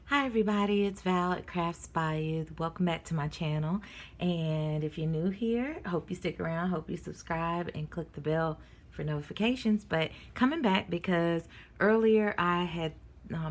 Hi everybody, it's Val at Crafts by Youth. Welcome back to my channel. And if you're new here, I hope you stick around, hope you subscribe and click the bell for notifications. But coming back because earlier I had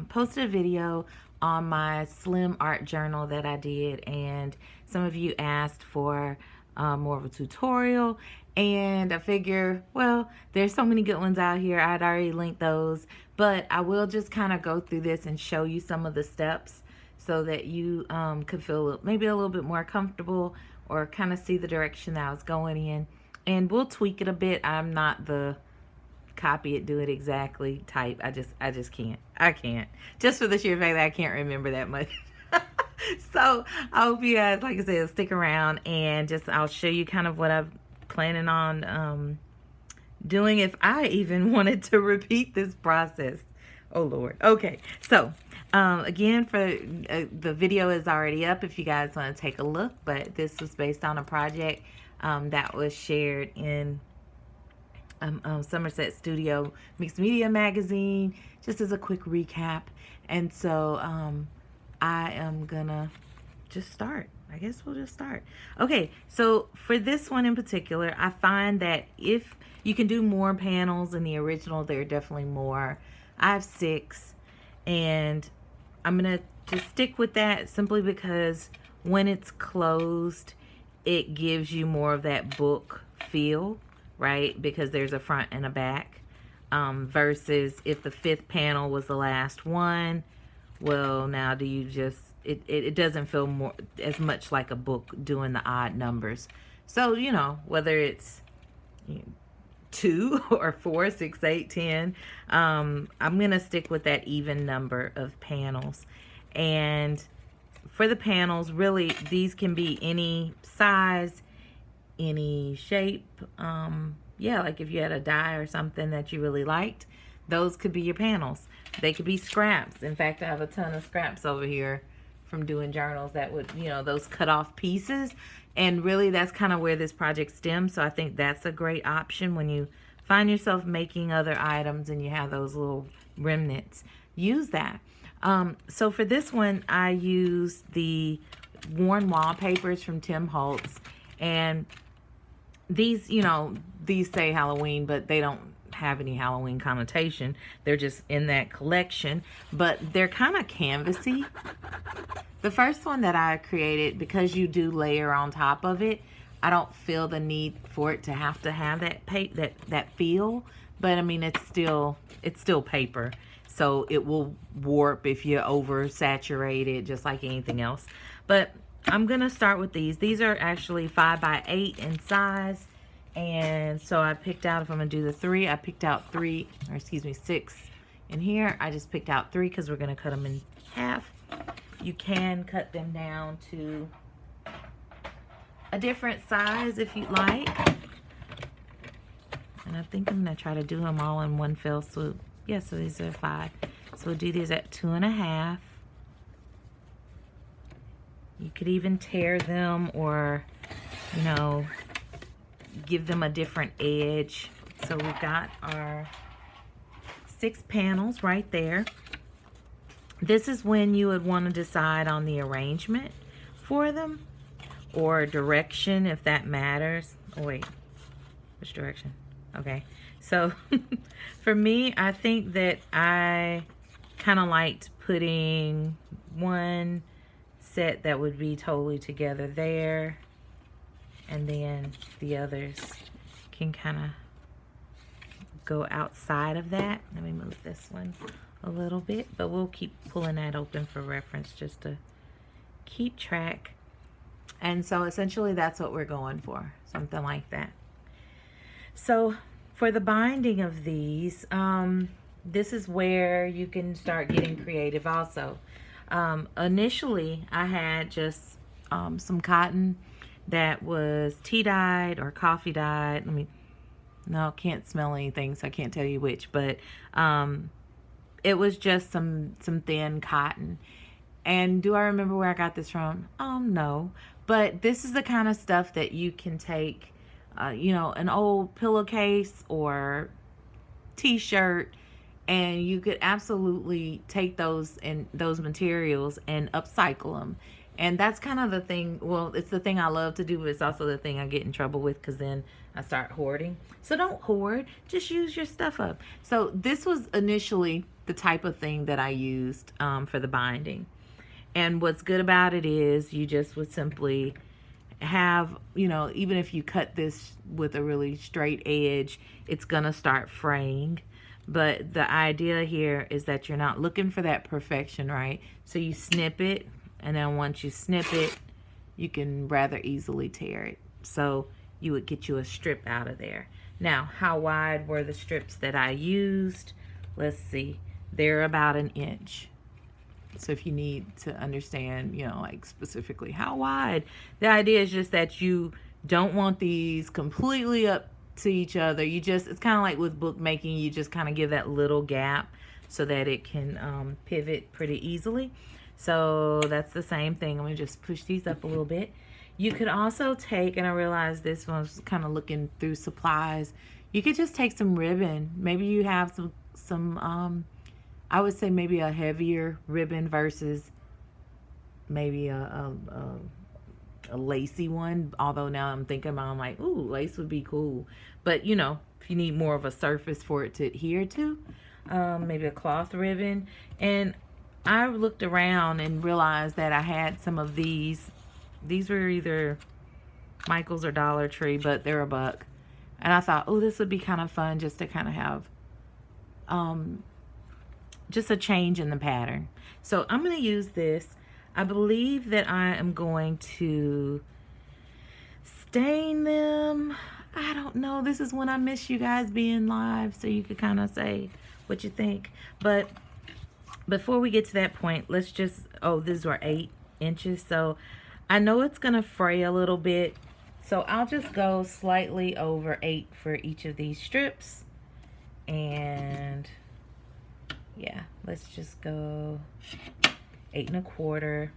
posted a video on my slim art journal that I did, and some of you asked for more of a tutorial, and I figure, well, there's so many good ones out here. I'd already linked those, but I will just kind of go through this and show you some of the steps so that you could feel maybe a little bit more comfortable or kind of see the direction that I was going in. And we'll tweak it a bit. I'm not the copy it, do it exactly type. I just can't. I can't. Just for the sheer fact that I can't remember that much. So I hope you guys, like I said, stick around, and just I'll show you kind of what I'm planning on doing if I even wanted to repeat this process. Oh Lord. Okay, so again, for the video is already up if you guys want to take a look, but this was based on a project that was shared in Somerset Studio Mixed Media Magazine, just as a quick recap. And so I am gonna just start. I guess we'll just start. Okay, so for this one in particular, I find that if you can do more panels in the original, there are definitely more. I have 6, and I'm gonna just stick with that simply because when it's closed, it gives you more of that book feel, right? Because there's a front and a back. Versus if the 5th panel was the last one, well, now do you just, it doesn't feel more as much like a book doing the odd numbers. So, you know, whether it's 2 or 4, 6, 8, 10, I'm gonna stick with that even number of panels. And for the panels, really, these can be any size, any shape. Yeah, like if you had a die or something that you really liked, those could be your panels. They could be scraps. In fact, I have a ton of scraps over here from doing journals that would, you know, those cut off pieces. And really, that's kind of where this project stems. So I think that's a great option when you find yourself making other items and you have those little remnants. Use that. So for this one, I use the worn wallpapers from Tim Holtz. And these, you know, these say Halloween, but they don't have any Halloween connotation. They're just in that collection, but they're kind of canvasy. The first one that I created, because you do layer on top of it, I don't feel the need for it to have that feel, but I mean, it's still paper, so it will warp if you oversaturate it, just like anything else. But I'm gonna start with these. These are actually 5 by 8 in size, and so I picked out, if I'm gonna do the 3, I picked out 3, or excuse me, 6 in here. I just picked out 3 because we're gonna cut them in half. You can cut them down to a different size if you'd like, and I think I'm gonna try to do them all in one fell swoop. Yeah, so these are 5. So we'll do these at 2.5. You could even tear them, or, you know, give them a different edge. So we've got our 6 panels right there. This is when you would want to decide on the arrangement for them, or direction, if that matters. Oh wait, which direction? Okay, so for me, I think that I kind of liked putting one set that would be totally together there, and then the others can kind of go outside of that. Let me move this one a little bit, but we'll keep pulling that open for reference just to keep track. And so essentially that's what we're going for, something like that. So for the binding of these, this is where you can start getting creative also. Initially, I had just some cotton that was tea dyed or coffee dyed. No, can't smell anything, so I can't tell you which, but it was just some thin cotton. And do I remember where I got this from? No. But this is the kind of stuff that you can take, you know, an old pillowcase or t-shirt, And you could absolutely take those and those materials and upcycle them. And that's kind of the thing. Well, it's the thing I love to do, but it's also the thing I get in trouble with, because then I start hoarding. So don't hoard, just use your stuff up. So this was initially the type of thing that I used for the binding. And what's good about it is you just would simply have, you know, even if you cut this with a really straight edge, it's gonna start fraying. But the idea here is that you're not looking for that perfection, right? So you snip it, and then once you snip it, you can rather easily tear it. So you would get you a strip out of there. Now, how wide were the strips that I used? Let's see. They're about 1 inch. So if you need to understand, you know, like specifically how wide, the idea is just that you don't want these completely up to each other. You just, it's kind of like with bookmaking, you just kind of give that little gap so that it can pivot pretty easily. So that's the same thing. I'm going to just push these up a little bit. You could also take, and I realized this one was kind of looking through supplies, you could just take some ribbon. Maybe you have some I would say maybe a heavier ribbon versus maybe a lacy one. Although now I'm thinking about, I'm like, ooh, lace would be cool. But you know, if you need more of a surface for it to adhere to, maybe a cloth ribbon. And I looked around and realized that I had some of these. These were either Michael's or Dollar Tree, but they're $1. And I thought, oh, this would be kind of fun just to kind of have just a change in the pattern. So I'm going to use this. I believe that I am going to stain them. I don't know. This is when I miss you guys being live, so you could kind of say what you think. But before we get to that point, let's just, oh, these were 8 inches. So I know it's going to fray a little bit. So I'll just go slightly over 8 for each of these strips. And yeah, let's just go 8 1/4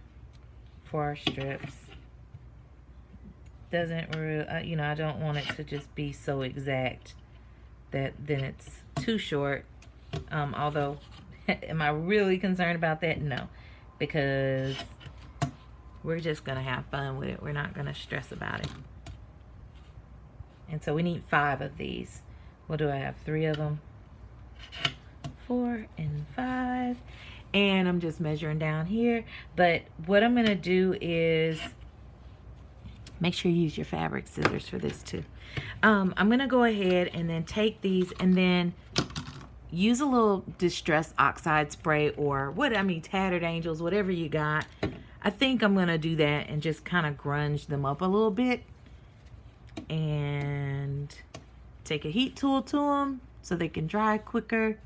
for our strips. Doesn't really, you know, I don't want it to just be so exact that then it's too short. Although, am I really concerned about that? No, because we're just gonna have fun with it. We're not gonna stress about it. And so we need 5 of these. What do I have? 3 of them. 4 and 5. And I'm just measuring down here. But what I'm going to do is, make sure you use your fabric scissors for this too. I'm going to go ahead and then take these and then use a little Distress Oxide spray, or Tattered Angels, whatever you got. I think I'm going to do that and just kind of grunge them up a little bit. And take a heat tool to them so they can dry quicker.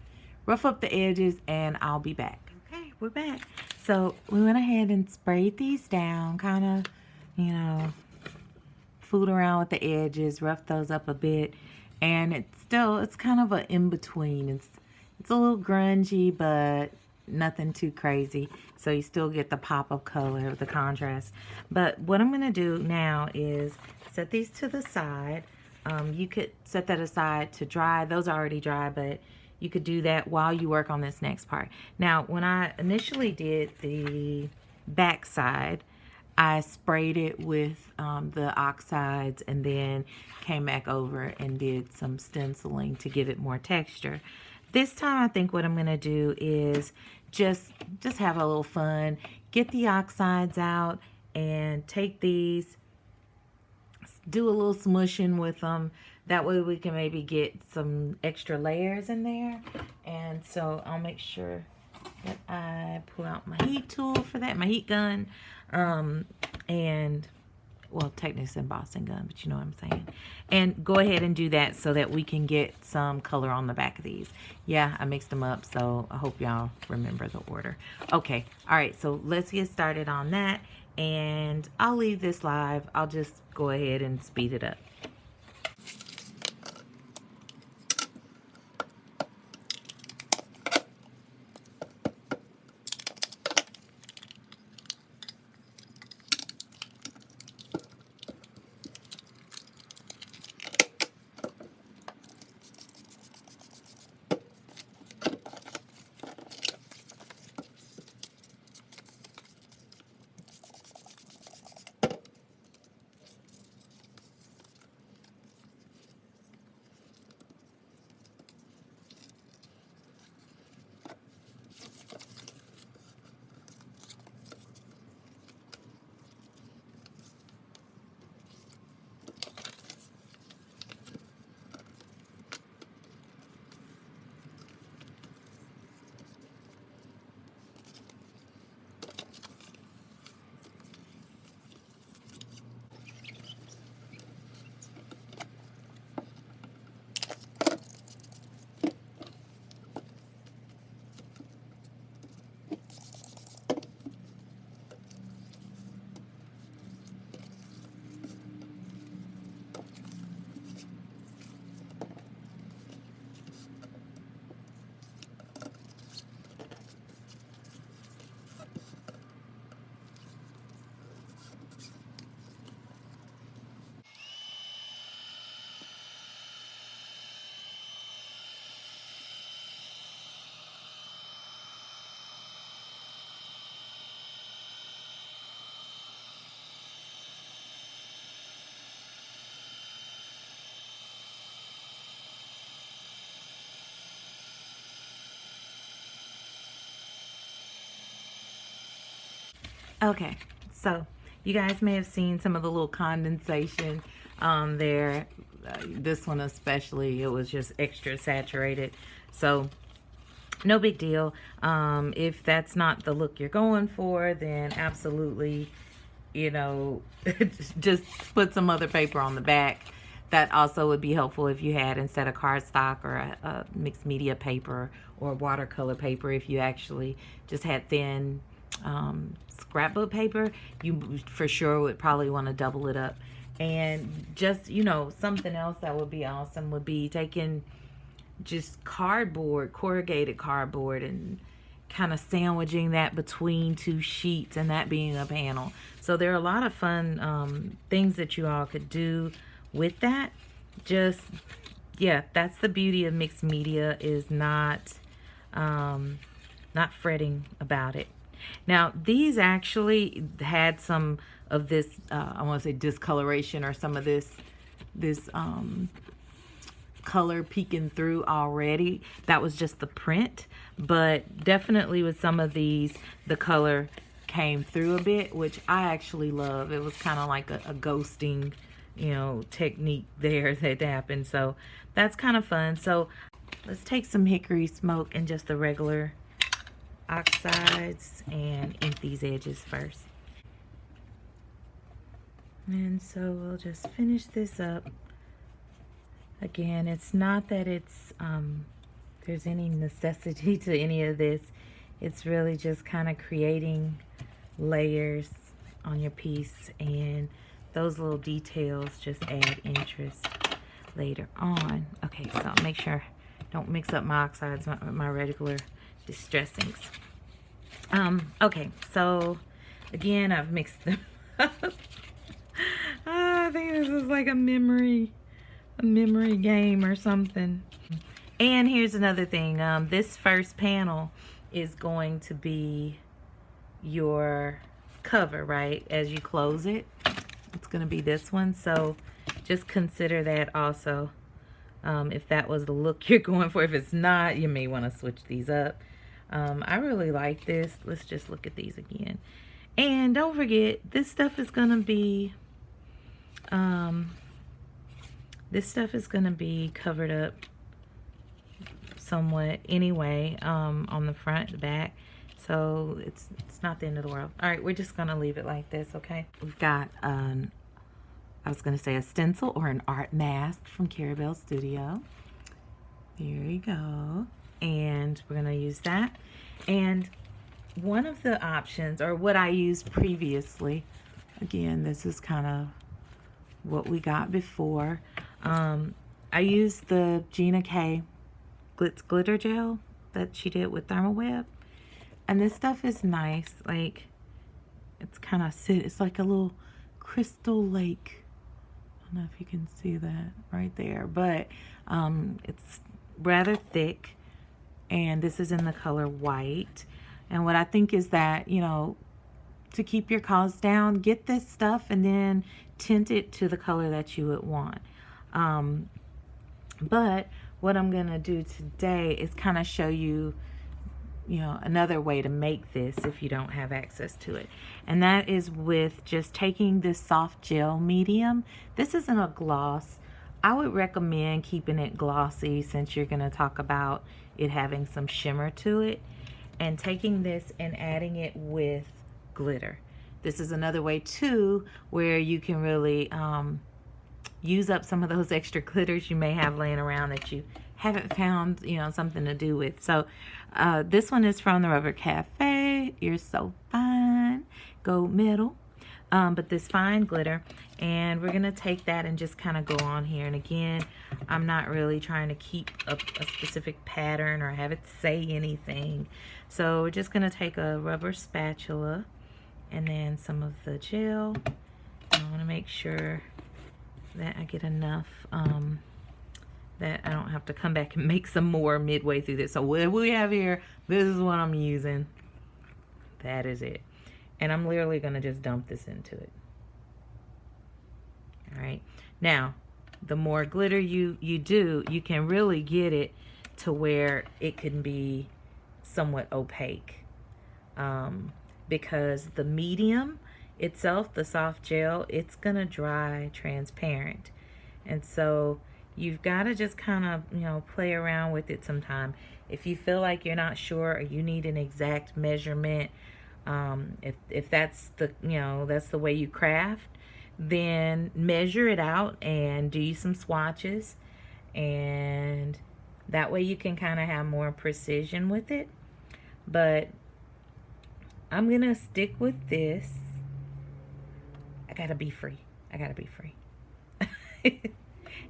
Rough up the edges, and I'll be back. Okay, we're back. So we went ahead and sprayed these down, kind of, you know, fooled around with the edges, roughed those up a bit, and it's kind of an in-between. It's a little grungy, but nothing too crazy. So you still get the pop of color, the contrast. But what I'm going to do now is set these to the side. You could set that aside to dry. Those are already dry, but you could do that while you work on this next part. Now, when I initially did the back side, I sprayed it with the oxides and then came back over and did some stenciling to give it more texture. This time, I think what I'm going to do is just have a little fun, get the oxides out, and take these, do a little smooshing with them. That way we can maybe get some extra layers in there. And so I'll make sure that I pull out my heat tool for that, my heat gun. And, well, technically it's an embossing gun, but you know what I'm saying. And go ahead and do that so that we can get some color on the back of these. Yeah, I mixed them up, so I hope y'all remember the order. Okay, all right, so let's get started on that. And I'll leave this live. I'll just go ahead and speed it up. Okay, so you guys may have seen some of the little condensation there. This one especially, it was just extra saturated. So no big deal. If that's not the look you're going for, then absolutely, you know, just put some other paper on the back. That also would be helpful if you had, instead of cardstock or a mixed media paper or watercolor paper, if you actually just had thin scrapbook paper, you for sure would probably want to double it up. And just, you know, something else that would be awesome would be taking just cardboard, corrugated cardboard, and kind of sandwiching that between two sheets, and that being a panel. So there are a lot of fun things that you all could do with that. Just, yeah, that's the beauty of mixed media, is not fretting about it. Now, these actually had some of this, I want to say discoloration, or some of this color peeking through already. That was just the print, but definitely with some of these, the color came through a bit, which I actually love. It was kind of like a ghosting, you know, technique there that happened. So that's kind of fun. So let's take some hickory smoke and just the regular oxides and ink these edges first. And so we'll just finish this up. Again, it's not that it's there's any necessity to any of this. It's really just kind of creating layers on your piece, and those little details just add interest later on. Okay, so make sure don't mix up my oxides with my regular distressings. Okay, so again, I've mixed them up. I think this is like a memory game or something. And here's another thing. This first panel is going to be your cover, right? As you close it, it's going to be this one. So just consider that also. If that was the look you're going for. If it's not, you may want to switch these up. I really like this. Let's just look at these again. And don't forget, this stuff is going to be covered up somewhat anyway, on the front, the back. So it's not the end of the world. All right, we're just gonna leave it like this, okay? We've got I was gonna say a stencil or an art mask from Carabelle Studio. Here we go. And we're gonna use that. And one of the options, or what I used previously, again, this is kind of what we got before. I used the Gina K glitter gel that she did with Thermal Web, and this stuff is nice. Like, it's kind of it's like a little crystal lake. I don't know if you can see that right there, but it's rather thick, and this is in the color white. And what I think is that, you know, to keep your costs down, get this stuff and then tint it to the color that you would want. But what I'm gonna do today is kind of show you, you know, another way to make this if you don't have access to it. And that is with just taking this soft gel medium. This isn't a gloss. I would recommend keeping it glossy, since you're gonna talk about it having some shimmer to it. And taking this and adding it with glitter. This is another way too where you can really use up some of those extra glitters you may have laying around that you haven't found, you know, something to do with. So this one is from the Rubber Cafe. You're So Fine Gold Medal. But this fine glitter, and we're gonna take that and just kind of go on here. And again, I'm not really trying to keep a specific pattern or have it say anything. So we're just gonna take a rubber spatula and then some of the gel. I want to make sure that I get enough that I don't have to come back and make some more midway through this. So what we have here, this is what I'm using. That is it. And I'm literally going to just dump this into it. All right. Now, the more glitter you do, you can really get it to where it can be somewhat opaque. because the medium itself, the soft gel, it's gonna dry transparent. And so you've got to just kind of, you know, play around with it sometime. If you feel like you're not sure or you need an exact measurement, if that's the, you know, that's the way you craft, then measure it out and do some swatches, and that way you can kind of have more precision with it. But I'm gonna stick with this. I gotta be free. I gotta be free.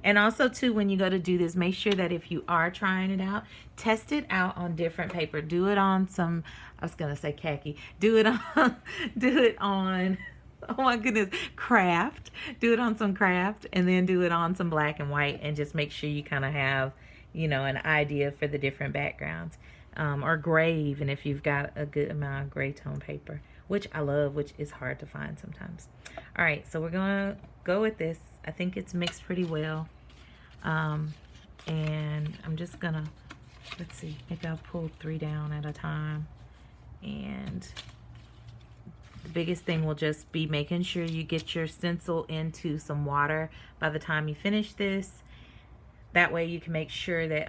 And also too, when you go to do this, make sure that if you are trying it out, test it out on different paper. Do it on some, I was gonna say khaki. Do it on oh my goodness, craft. Do it on some craft, and then do it on some black and white, and just make sure you kind of have, you know, an idea for the different backgrounds. Or gray, even if you've got a good amount of gray tone paper, which I love, which is hard to find sometimes. All right, so we're gonna go with this. I think it's mixed pretty well. And I'm just gonna, let's see, maybe I'll pull 3 down at a time. And the biggest thing will just be making sure you get your stencil into some water by the time you finish this. That way you can make sure that,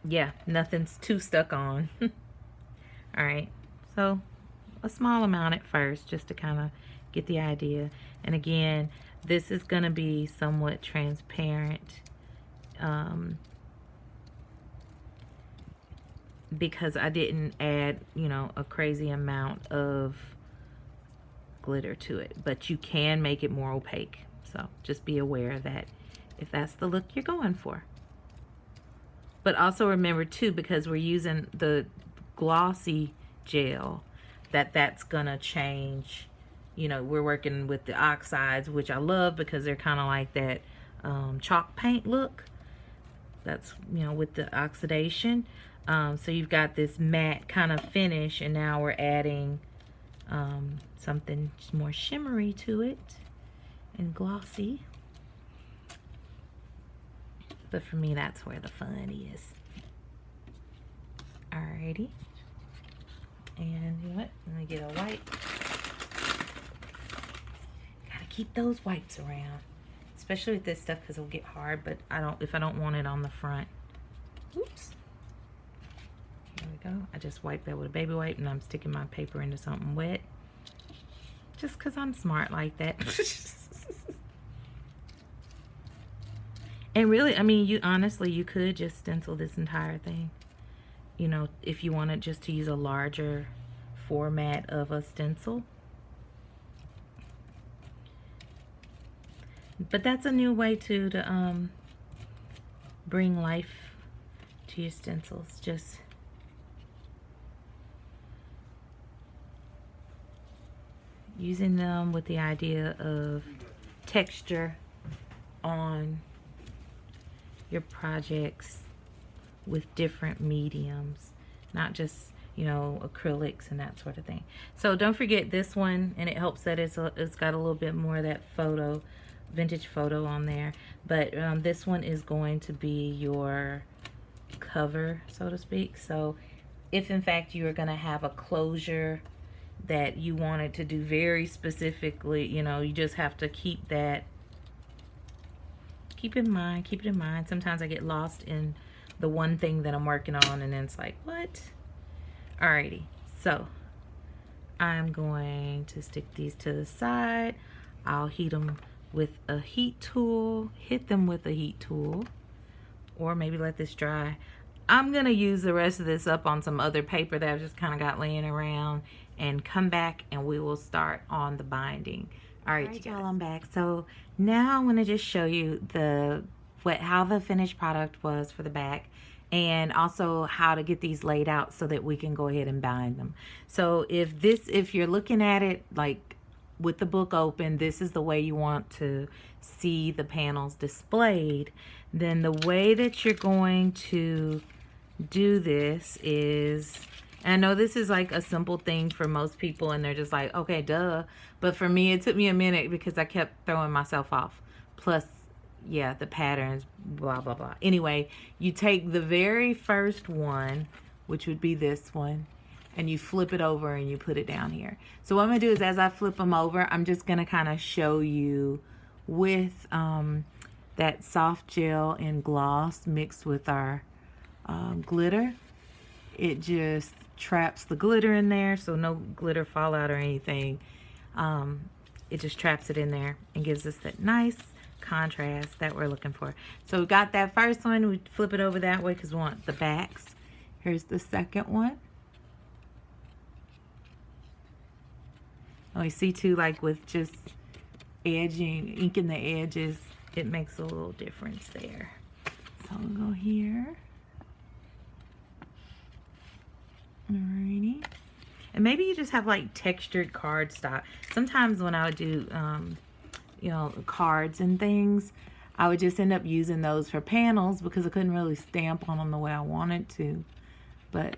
yeah, nothing's too stuck on. All right, so a small amount at first, just to kind of get the idea. And again, this is going to be somewhat transparent, because I didn't add, you know, a crazy amount of glitter to it. But you can make it more opaque, so just be aware of that if that's the look you're going for. But also remember too, because we're using the glossy gel, that's gonna change. You know, we're working with the oxides, which I love because they're kind of like that chalk paint look. That's, you know, with the oxidation. So you've got this matte kind of finish, and now we're adding something more shimmery to it and glossy. But for me, that's where the fun is. Alrighty. And you know what? Let me get a wipe. Gotta keep those wipes around, especially with this stuff, because it'll get hard. But if I don't want it on the front. Oops. Here we go. I just wiped that with a baby wipe, and I'm sticking my paper into something wet, just because I'm smart like that. And really, I mean, you honestly, you could just stencil this entire thing, you know, if you wanted just to use a larger format of a stencil. But that's a new way to bring life to your stencils. Just using them with the idea of texture on your projects with different mediums, not just, you know, acrylics and that sort of thing. So don't forget this one, and it helps that it's got a little bit more of that photo, vintage photo on there. But this one is going to be your cover, so to speak. So if in fact you are going to have a closure that you wanted to do very specifically, you know, you just have to keep that. Keep it in mind. Sometimes I get lost in the one thing that I'm working on, and then it's like, what? Alrighty, so I'm going to stick these to the side. I'll heat them with a heat tool, hit them with a heat tool, or maybe let this dry. I'm gonna use the rest of this up on some other paper that I've just kind of got laying around, and come back and we will start on the binding. All right, y'all, I'm back. So now I'm gonna just show you how the finished product was for the back, and also how to get these laid out so that we can go ahead and bind them. So if you're looking at it like with the book open, this is the way you want to see the panels displayed. Then the way that you're going to do this is, and I know this is like a simple thing for most people, and they're just like, okay, duh. But for me, it took me a minute because I kept throwing myself off. Plus, yeah, the patterns, blah, blah, blah. Anyway, you take the very first one, which would be this one, and you flip it over and you put it down here. So what I'm gonna do is, as I flip them over, I'm just gonna kind of show you with that soft gel and gloss mixed with our glitter. It just traps the glitter in there, so no glitter fallout or anything. It just traps it in there and gives us that nice contrast that we're looking for. So we got that first one. We flip it over that way because we want the backs. Here's the second one. Oh, you see too, like with just edging, inking the edges, it makes a little difference there. So we'll go here. Alrighty. And maybe you just have like textured cardstock. Sometimes when I would do, you know, cards and things, I would just end up using those for panels because I couldn't really stamp on them the way I wanted to. But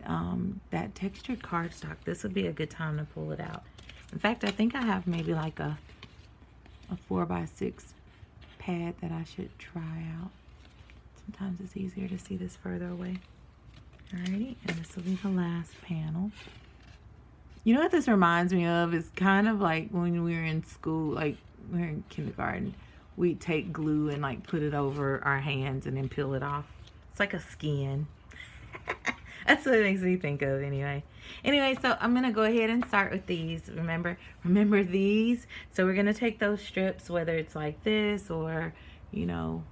that textured cardstock, this would be a good time to pull it out. In fact, I think I have maybe like a 4x6 pad that I should try out. Sometimes it's easier to see this further away. Alrighty, and this will be the last panel. You know what this reminds me of? It's kind of like when we were in school, like we were in kindergarten, we'd take glue and like put it over our hands and then peel it off. It's like a skin. That's what it makes me think of anyway. Anyway, so I'm gonna go ahead and start with these. Remember these? So we're gonna take those strips, whether it's like this or, you know,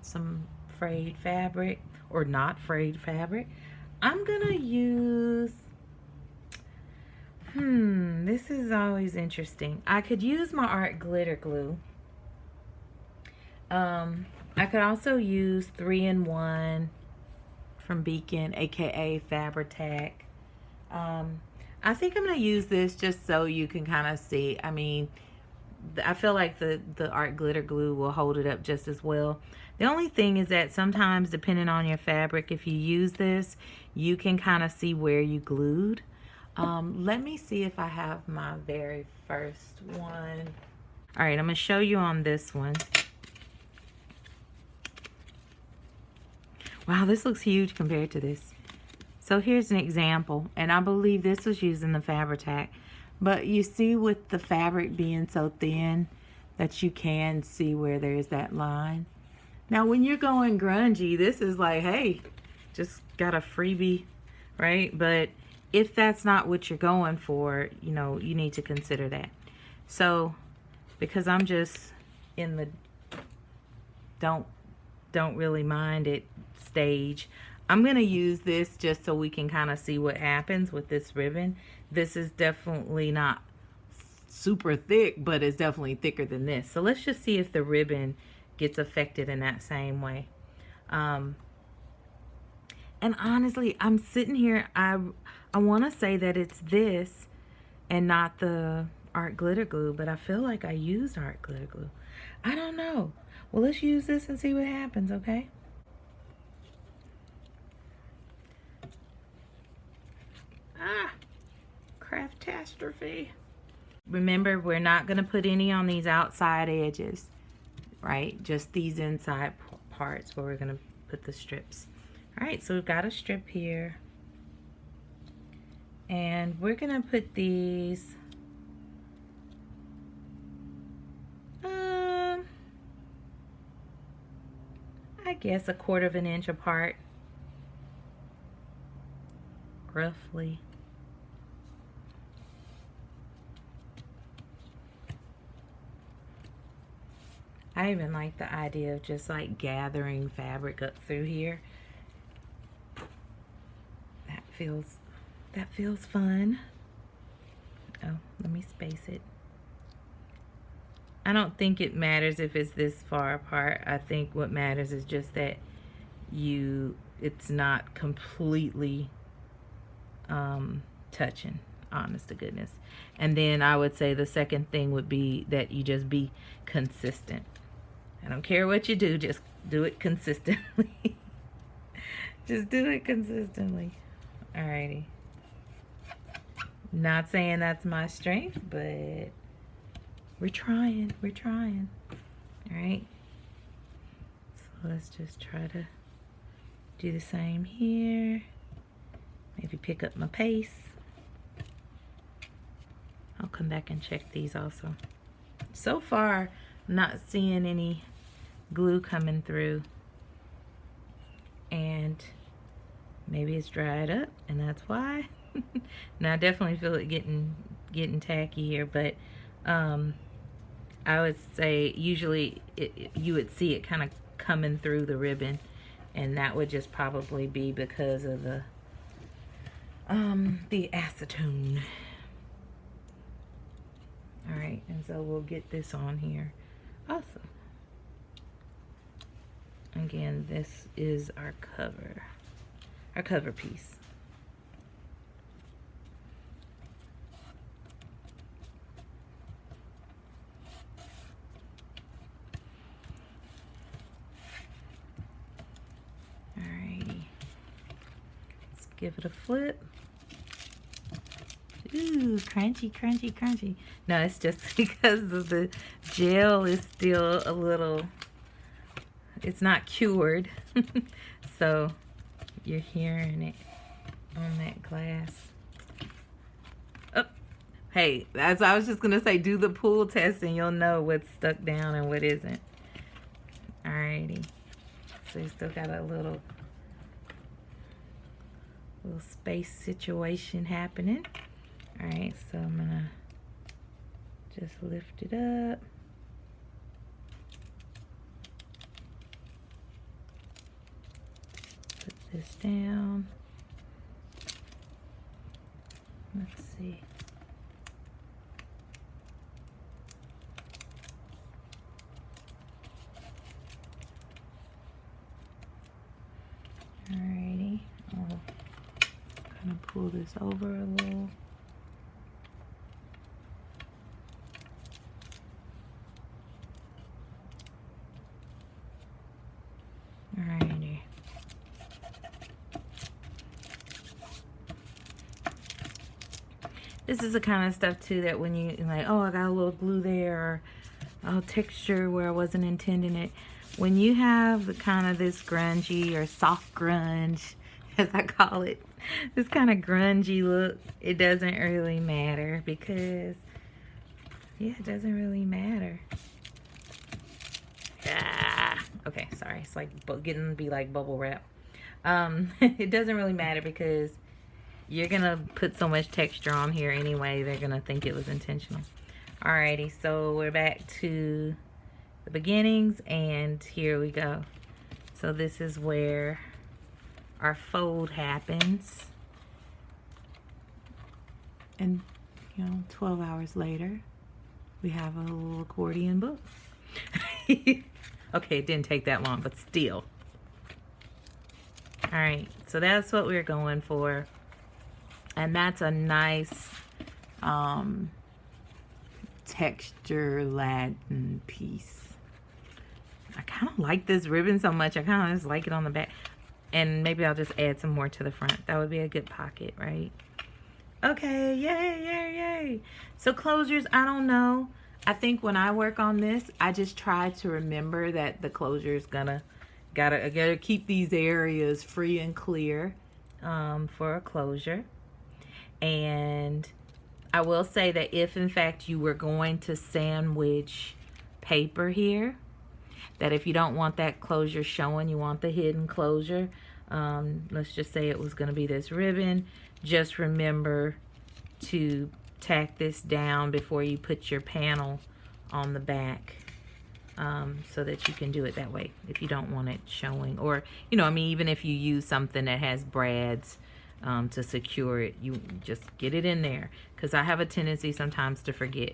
some frayed fabric or not frayed fabric. I'm gonna use, this is always interesting. I could use my art glitter glue. I could also use 3-in-1 from Beacon, aka Fabri-Tac. I think I'm gonna use this just so you can kind of see. I mean, I feel like the art glitter glue will hold it up just as well. The only thing is that sometimes, depending on your fabric, if you use this, you can kind of see where you glued. Let me see if I have my very first one. All right, I'm gonna show you on this one. Wow, this looks huge compared to this. So here's an example, and I believe this was using the Fabri-Tac. But you see with the fabric being so thin that you can see where there's that line. Now when you're going grungy, this is like, hey, just got a freebie, right? But if that's not what you're going for, you know, you need to consider that. So because I'm just in the don't really mind it stage, I'm gonna use this just so we can kind of see what happens with this ribbon. This is definitely not super thick, but it's definitely thicker than this. So let's just see if the ribbon gets affected in that same way. And honestly, I'm sitting here, I want to say that it's this and not the art glitter glue, but I feel like I used art glitter glue. I don't know. Well, let's use this and see what happens, okay? Craftastrophe. Remember, we're not going to put any on these outside edges, right? Just these inside parts where we're going to put the strips. All right, so we've got a strip here. And we're going to put these, I guess 1/4 of an inch apart, roughly. I even like the idea of just like gathering fabric up through here. That feels fun. Oh, let me space it. I don't think it matters if it's this far apart. I think what matters is just that it's not completely touching, honest to goodness. And then I would say the second thing would be that you just be consistent. I don't care what you do, just do it consistently. Just do it consistently. Alrighty. Not saying that's my strength, but we're trying. Alright. So let's just try to do the same here. Maybe pick up my pace. come back and check these also. So far, not seeing any glue coming through, and maybe it's dried up and that's why. Now I definitely feel it getting tacky here, but I would say usually you would see it kind of coming through the ribbon, and that would just probably be because of the acetone. All right, and so we'll get this on here also. Again, this is our cover piece. Alrighty, let's give it a flip. Ooh, crunchy, crunchy, crunchy. No, it's just because of the gel is still a little, it's not cured. So you're hearing it on that glass. Oh, hey, that's I was just gonna say, do the pool test and you'll know what's stuck down and what isn't. Alrighty. So you still got a little space situation happening. Alright, so I'm gonna just lift it up. Put this down. Let's see. Alrighty, I'll kind of pull this over a little. Alrighty. This is the kind of stuff too that when you like, oh, I got a little glue there, or oh, texture where I wasn't intending it. When you have the kind of this grungy or soft grunge, as I call it, this kind of grungy look, it doesn't really matter because, yeah, it doesn't really matter. Ah, okay, sorry, it's like getting to be like bubble wrap. It doesn't really matter because you're gonna put so much texture on here anyway, they're gonna think it was intentional. Alrighty, so we're back to the beginnings, and here we go. So this is where our fold happens, and 12 hours later we have a little accordion book. Okay, it didn't take that long, but still. Alright, so that's what we're going for, and that's a nice texture Latin piece. I kind of like this ribbon so much, I kind of just like it on the back. And maybe I'll just add some more to the front. That would be a good pocket, right? Okay, yay, yay, yay. So closures, I don't know. I think when I work on this, I just try to remember that the closure is gotta keep these areas free and clear for a closure. And I will say that if in fact you were going to sandwich paper here, that if you don't want that closure showing, you want the hidden closure, let's just say it was going to be this ribbon, just remember to tack this down before you put your panel on the back, so that you can do it that way if you don't want it showing. Or, I mean, even if you use something that has brads to secure it, you just get it in there, because I have a tendency sometimes to forget,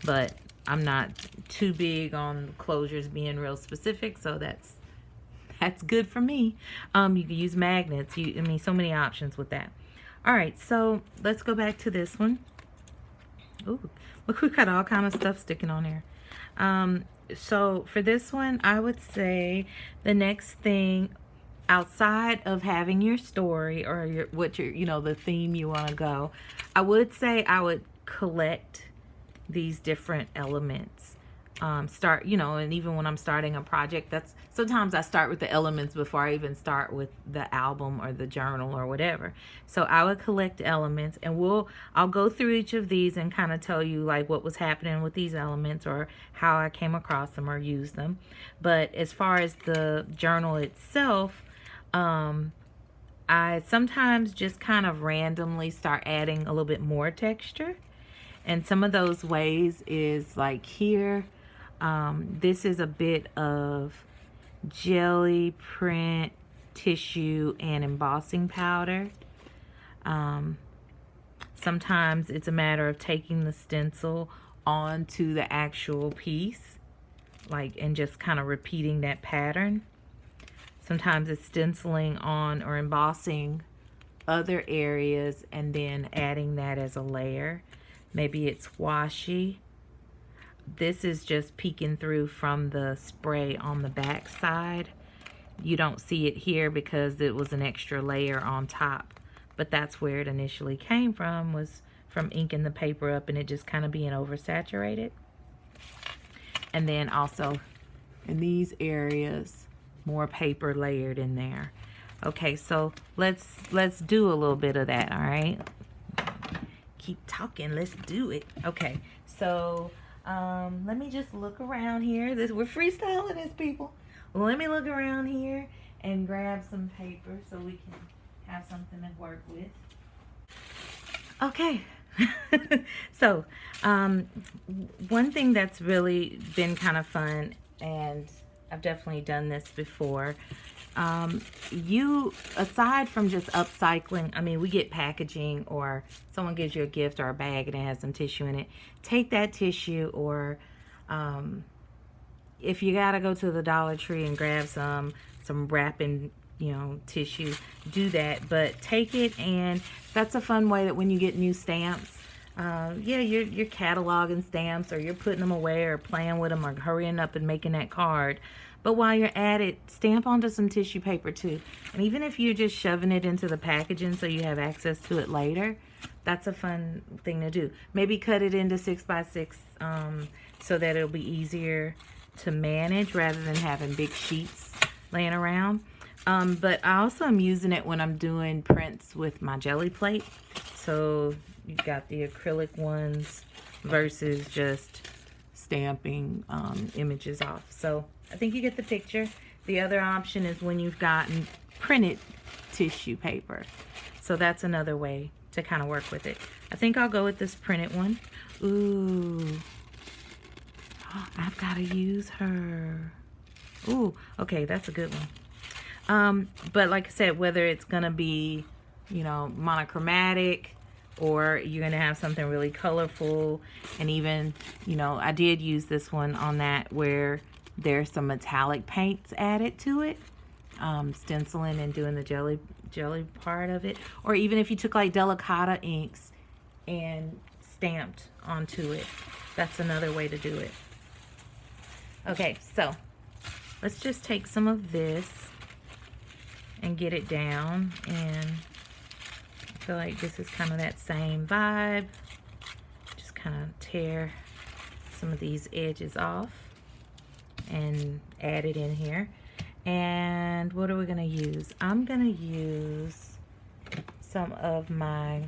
but I'm not too big on closures being real specific, so that's good for me. You can use magnets. I mean, so many options with that. All right, so let's go back to this one. Ooh, look, we've got all kind of stuff sticking on here. So for this one, I would say the next thing, outside of having your story or the theme you want to go, I would say I would collect these different elements. start, you know, and even when I'm starting a project, that's sometimes I start with the elements before I even start with the album or the journal or whatever. So I would collect elements, and I'll go through each of these and kind of tell you like what was happening with these elements or how I came across them or used them. But as far as the journal itself, I sometimes just kind of randomly start adding a little bit more texture. And some of those ways is like here, this is a bit of jelly print tissue and embossing powder. Sometimes it's a matter of taking the stencil onto the actual piece, like, and just kind of repeating that pattern. Sometimes it's stenciling on or embossing other areas and then adding that as a layer. Maybe it's washi. This is just peeking through from the spray on the back side. You don't see it here because it was an extra layer on top, but that's where it initially came from, was from inking the paper up and it just kind of being oversaturated. And then also in these areas, more paper layered in there. Okay, so let's do a little bit of that, all right? Keep talking, let's do it. Okay, so let me just look around here. We're freestyling this, people. Let me look around here and grab some paper so we can have something to work with. Okay. So one thing that's really been kind of fun, and I've definitely done this before, you, aside from just upcycling, I mean, we get packaging or someone gives you a gift or a bag and it has some tissue in it. Take that tissue, or if you gotta go to the Dollar Tree and grab some wrapping, you know, tissue, do that. But take it, and that's a fun way that when you get new stamps, yeah, you're cataloging stamps, or you're putting them away or playing with them or hurrying up and making that card. But while you're at it, stamp onto some tissue paper too. And even if you're just shoving it into the packaging so you have access to it later, that's a fun thing to do. Maybe cut it into 6x6 so that it'll be easier to manage rather than having big sheets laying around. But I also am using it when I'm doing prints with my jelly plate. So you've got the acrylic ones versus just stamping images off. So I think you get the picture. The other option is when you've gotten printed tissue paper. So that's another way to kind of work with it. I think I'll go with this printed one. Ooh, I've got to use her. Ooh, okay, that's a good one. But like I said, whether it's gonna be, you know, monochromatic, or you're gonna have something really colorful, and even, you know, I did use this one on that where there's some metallic paints added to it, stenciling and doing the jelly part of it. Or even if you took like Delicata inks and stamped onto it, that's another way to do it. Okay, so let's just take some of this and get it down, and I feel like this is kind of that same vibe. Just kind of tear some of these edges off and add it in here. And what are we going to use? I'm going to use some of my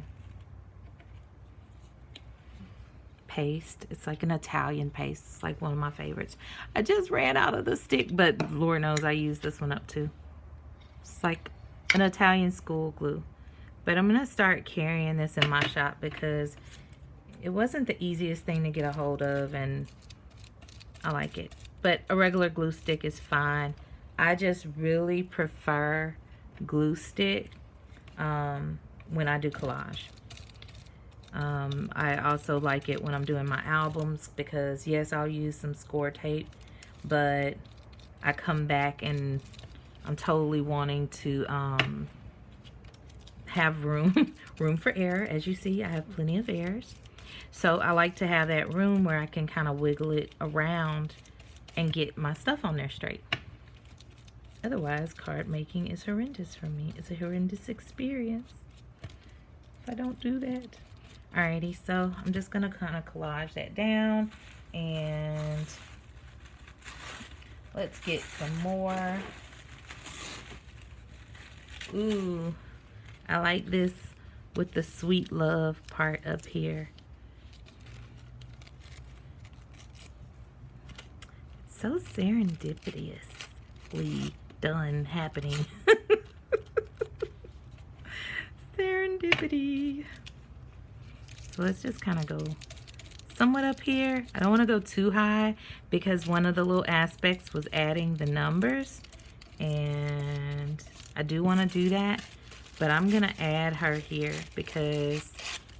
paste. It's like an Italian paste. It's like one of my favorites. I just ran out of the stick, but Lord knows I use this one up too. It's like an Italian school glue. But I'm going to start carrying this in my shop because it wasn't the easiest thing to get a hold of, and I like it. But a regular glue stick is fine. I just really prefer glue stick when I do collage. I also like it when I'm doing my albums because, yes, I'll use some score tape, but I come back and I'm totally wanting to have room for error. As you see, I have plenty of errors. So I like to have that room where I can kind of wiggle it around and get my stuff on there straight. Otherwise, card making is horrendous for me. It's a horrendous experience if I don't do that. Alrighty, so I'm just gonna kind of collage that down, and Let's get some more. Ooh, I like this with the sweet love part up here. It's so serendipitously done happening. Serendipity. So let's just kind of go somewhat up here. I don't want to go too high because one of the little aspects was adding the numbers, and I do want to do that, but I'm gonna add her here because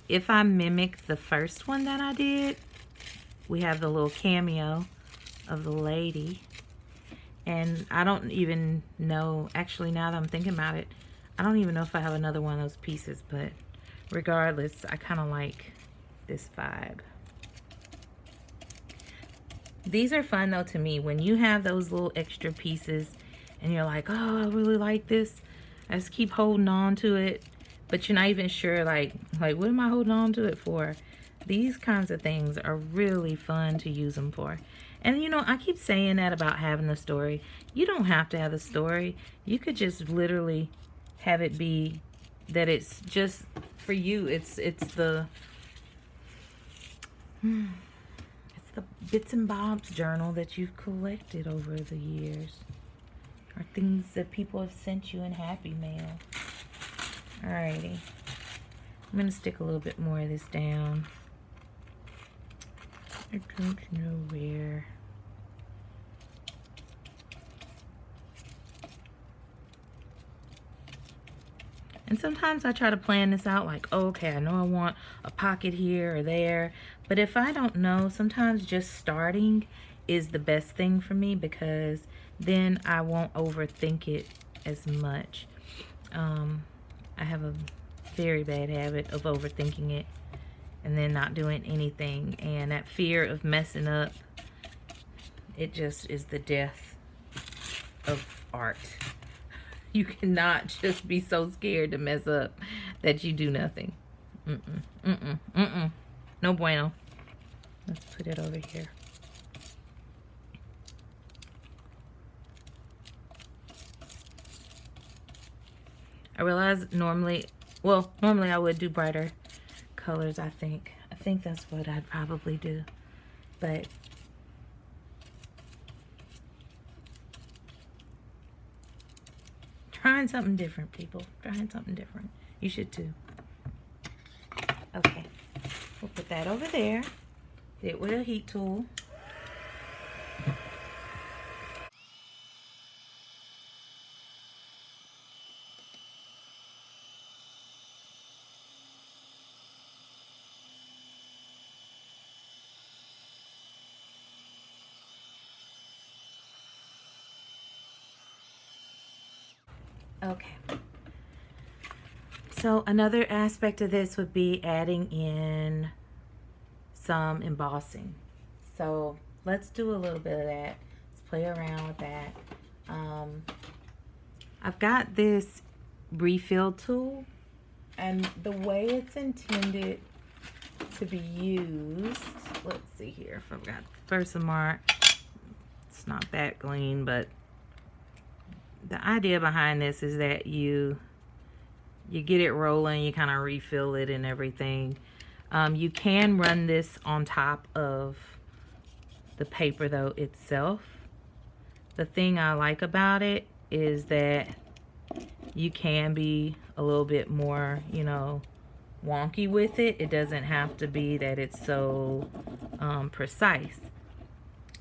if I mimic the first one that I did, we have the little cameo of the lady, and I don't even know, actually now that I'm thinking about it, I don't even know if I have another one of those pieces, but regardless, I kind of like this vibe. These are fun though to me when you have those little extra pieces and you're like, oh, I really like this. I just keep holding on to it, but you're not even sure like what am I holding on to it for? These kinds of things are really fun to use them for. And you know, I keep saying that about having the story. You don't have to have the story. You could just literally have it be that it's just for you. It's the bits and bobs journal that you've collected over the years, or things that people have sent you in happy mail. Alrighty, I'm gonna stick a little bit more of this down. I don't know where. And sometimes I try to plan this out like, oh, okay, I know I want a pocket here or there. But if I don't know, sometimes just starting is the best thing for me because then I won't overthink it as much. I have a very bad habit of overthinking it and then not doing anything. And that fear of messing up, it just is the death of art. You cannot just be so scared to mess up that you do nothing. No bueno. Let's put it over here. I realize normally I would do brighter colors, I think. I think that's what I'd probably do. But trying something different, people. Trying something different. You should too. Okay. We'll put that over there. Do it with a heat tool. Okay. So another aspect of this would be adding in some embossing. So let's do a little bit of that. Let's play around with that. I've got this refill tool, and the way it's intended to be used, let's see here if I've got Versamark. It's not that clean, but the idea behind this is that you get it rolling, you kind of refill it and everything. You can run this on top of the paper though itself. The thing I like about it is that you can be a little bit more, you know, wonky with it. It doesn't have to be that it's so precise.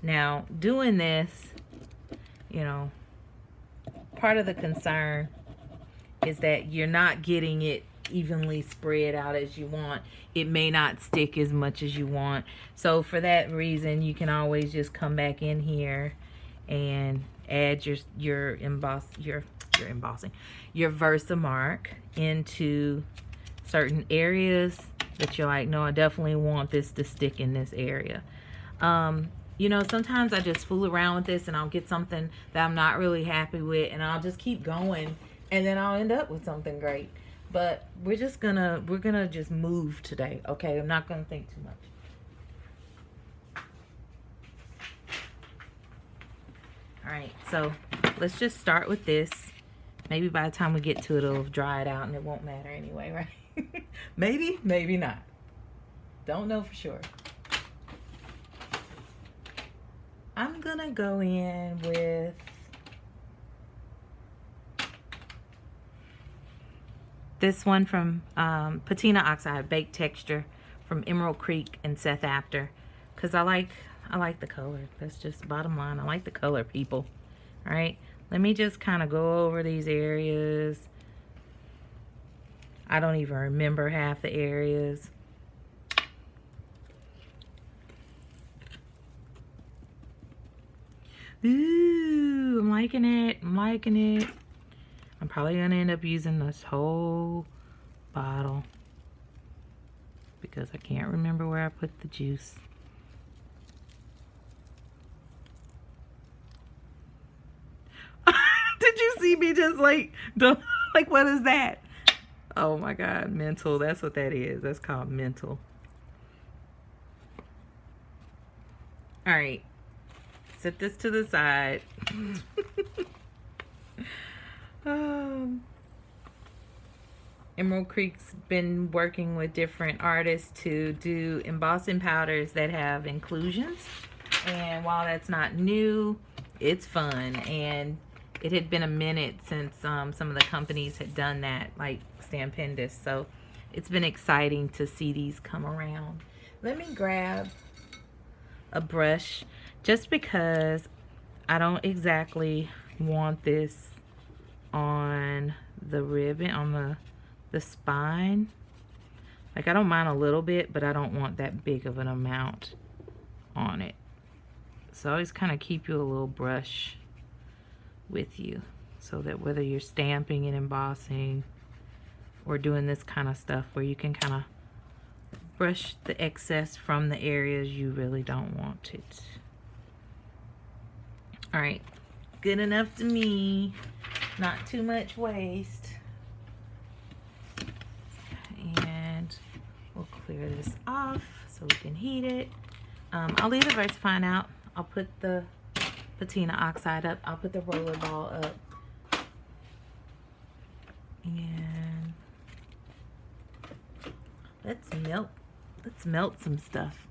Now, doing this, you know, part of the concern is that you're not getting it evenly spread out as you want. It may not stick as much as you want. So for that reason, you can always just come back in here and add your embossing, your Versamark into certain areas that you're like, no, I definitely want this to stick in this area. You know, sometimes I just fool around with this and I'll get something that I'm not really happy with, and I'll just keep going, and then I'll end up with something great. But we're gonna just move today, okay? I'm not gonna think too much. All right, so let's just start with this. Maybe by the time we get to it, it'll dry it out and it won't matter anyway, right? Maybe, maybe not. Don't know for sure. I'm gonna go in with this one from Patina Oxide Baked Texture from Emerald Creek and Seth After, because I like the color. That's just bottom line. I like the color, people. All right, let me just kind of go over these areas. I don't even remember half the areas. Ooh, I'm liking it. I'm liking it. I'm probably gonna end up using this whole bottle because I can't remember where I put the juice. Did you see me just like what is that? Oh my God, mental. That's what that is. That's called mental. All right. Set this to the side. Emerald Creek's been working with different artists to do embossing powders that have inclusions. And while that's not new, it's fun. And it had been a minute since some of the companies had done that, like Stampendous. So it's been exciting to see these come around. Let me grab a brush just because I don't exactly want this on the ribbon, on the spine. Like, I don't mind a little bit, but I don't want that big of an amount on it. So I always kind of keep you a little brush with you so that whether you're stamping and embossing or doing this kind of stuff where you can kind of brush the excess from the areas you really don't want it. All right, good enough to me. Not too much waste. And we'll clear this off so we can heat it. I'll leave the VersaFine out. I'll put the Patina Oxide up. I'll put the roller ball up. And let's melt some stuff.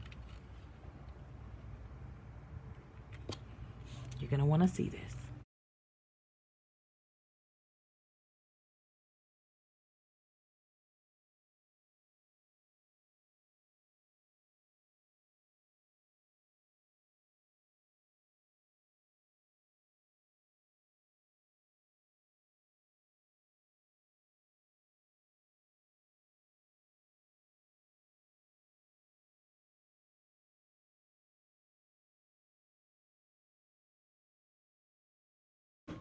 You're gonna want to see this.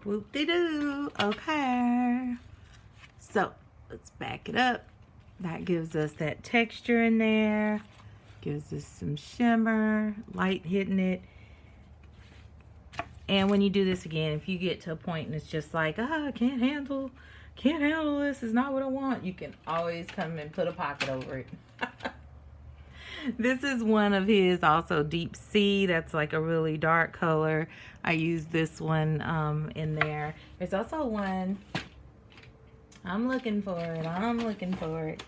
Whoop-de-doo. Okay. So let's back it up. That gives us that texture in there. Gives us some shimmer, light hitting it. And when you do this again, if you get to a point and it's just like, I can't handle this, is not what I want, you can always come and put a pocket over it. This is one of his, also Deep Sea. That's like a really dark color. I use this one in there. There's also one, I'm looking for it.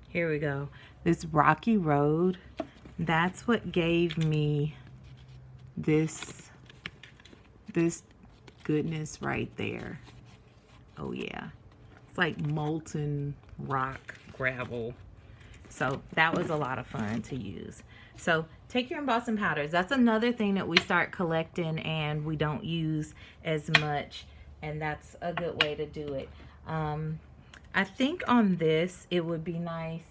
Here we go. This Rocky Road. That's what gave me this goodness right there. Oh yeah. It's like molten rock gravel. So that was a lot of fun to use. So take your embossing powders. That's another thing that we start collecting and we don't use as much, and that's a good way to do it. I think on this it would be nice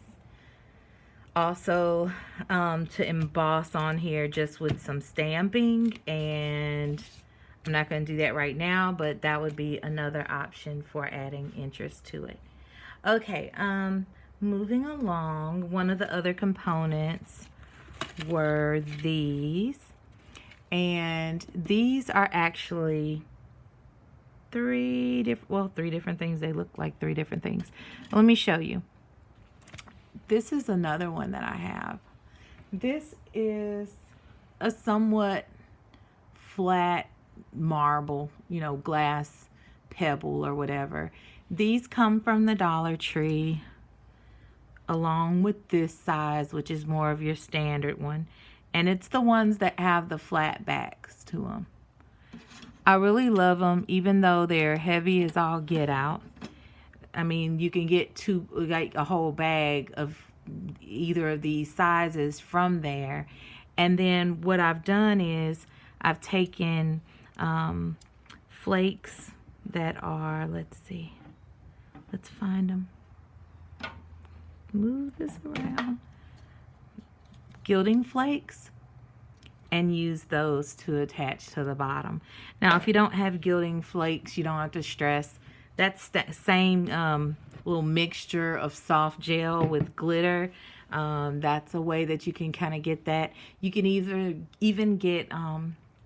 also to emboss on here just with some stamping, and I'm not going to do that right now, but that would be another option for adding interest to it. Okay, moving along, one of the other components were these, and these are actually three different things. They look like three different things. Let me show you. This is another one that I have. This is a somewhat flat marble, you know, glass pebble or whatever. These come from the Dollar Tree, along with this size, which is more of your standard one. And it's the ones that have the flat backs to them. I really love them, even though they're heavy as all get out. I mean, you can get like a whole bag of either of these sizes from there. And then what I've done is I've taken flakes that are, let's see, let's find them. Move this around. Gilding flakes, and use those to attach to the bottom. Now, if you don't have gilding flakes, you don't have to stress. That's the same little mixture of soft gel with glitter. That's a way that you can kind of get that. You can even get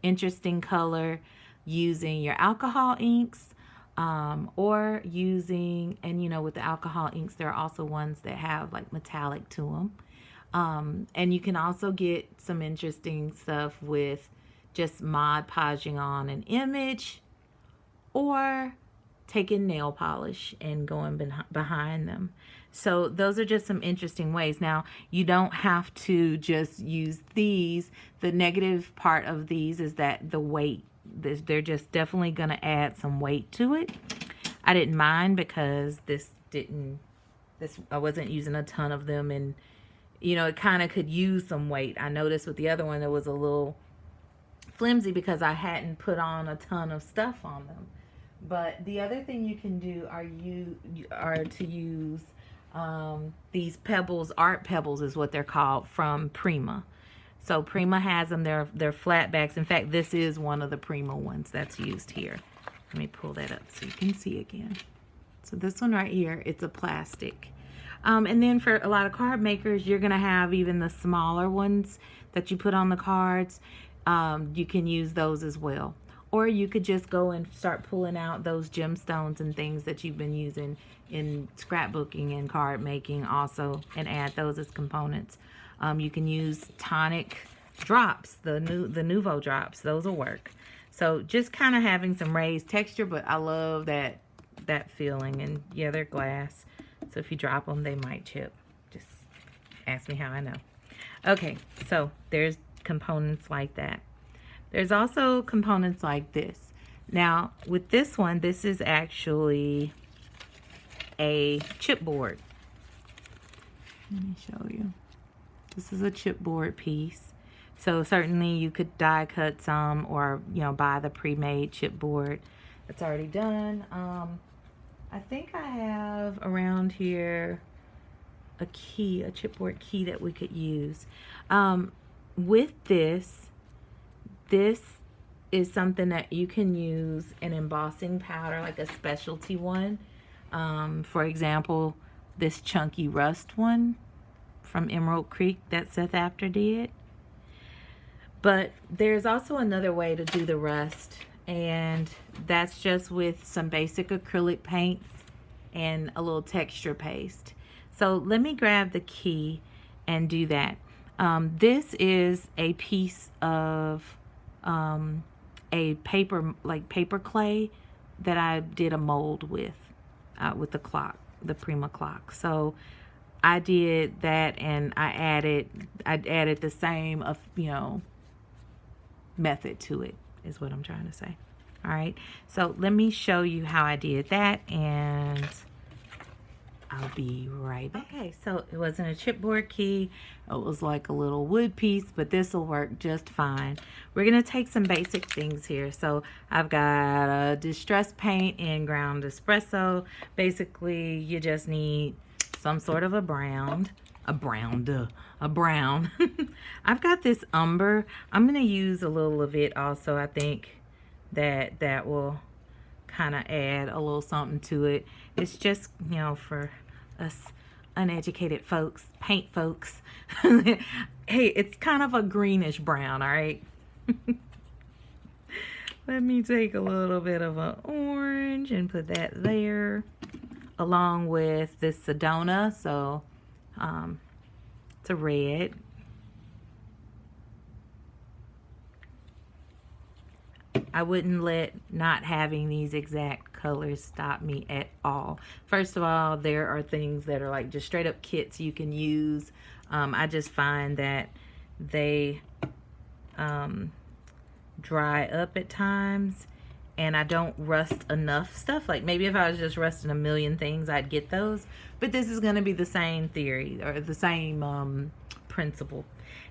interesting color using your alcohol inks, or using, and you know, with the alcohol inks, there are also ones that have like metallic to them. And you can also get some interesting stuff with just Mod Podging on an image, or taking nail polish and going behind them. So those are just some interesting ways. Now, you don't have to just use these. The negative part of these is that the weight, they're just definitely going to add some weight to it. I didn't mind because I wasn't using a ton of them, and you know, it kind of could use some weight. I noticed with the other one, it was a little flimsy because I hadn't put on a ton of stuff on them. But the other thing you can do are to use these pebbles, art pebbles is what they're called, from Prima. So Prima has them, they're flat backs. In fact, this is one of the Prima ones that's used here. Let me pull that up so you can see again. So this one right here, it's a plastic. And then for a lot of card makers, you're going to have even the smaller ones that you put on the cards. You can use those as well. Or you could just go and start pulling out those gemstones and things that you've been using in scrapbooking and card making also, and add those as components. You can use tonic drops, the Nuvo drops. Those will work. So just kind of having some raised texture, but I love that feeling. And yeah, they're glass. So if you drop them, they might chip. Just ask me how I know. Okay, so there's components like that. There's also components like this. Now, with this one, this is actually a chipboard. Let me show you. This is a chipboard piece. So certainly you could die cut some, or you know, buy the pre-made chipboard that's already done. I think I have around here a chipboard key that we could use. With this is something that you can use an embossing powder, like a specialty one. For example, this Chunky Rust one from Emerald Creek that Seth After did. But there's also another way to do the rust, and that's just with some basic acrylic paints and a little texture paste. So let me grab the key and do that. This is a piece of a paper clay that I did a mold with the clock, the Prima clock. So I did that, and I added the same method to it, is what I'm trying to say. All right, so let me show you how I did that, and I'll be right back. Okay, so it wasn't a chipboard key. It was like a little wood piece, but this will work just fine. We're going to take some basic things here. So I've got a distress paint in ground espresso. Basically, you just need some sort of a brown. I've got this umber. I'm going to use a little of it also. I think that will kind of add a little something to it. It's just, for us uneducated folks, paint folks. Hey, it's kind of a greenish brown, all right? Let me take a little bit of an orange and put that there, along with this Sedona. So it's a red. I wouldn't let not having these exact colors stop me at all. First of all, there are things that are like just straight up kits you can use. I just find that they dry up at times, and I don't rust enough stuff. Like maybe if I was just rusting a million things, I'd get those. But this is going to be the same theory, or the same principle.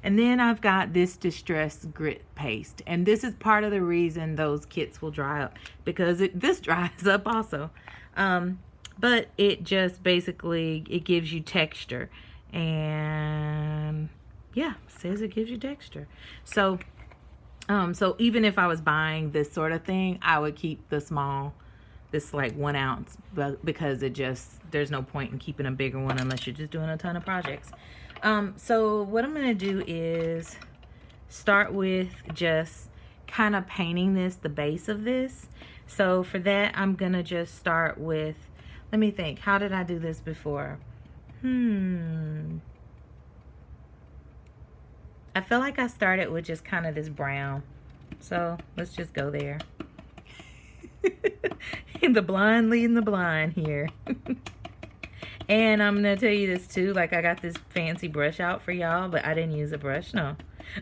And then I've got this distressed grit paste, and this is part of the reason those kits will dry up, because this dries up also. But it just basically, it gives you texture, and yeah, says it gives you texture. So so even if I was buying this sort of thing, I would keep the small, this like 1 ounce, because it just, there's no point in keeping a bigger one unless you're just doing a ton of projects. So what I'm going to do is start with just kind of painting the base of this. So for that, I'm going to just start with, let me think, how did I do this before? I feel like I started with just kind of this brown. So let's just go there. The blind leading the blind here. And I'm going to tell you this too. Like, I got this fancy brush out for y'all, but I didn't use a brush. No.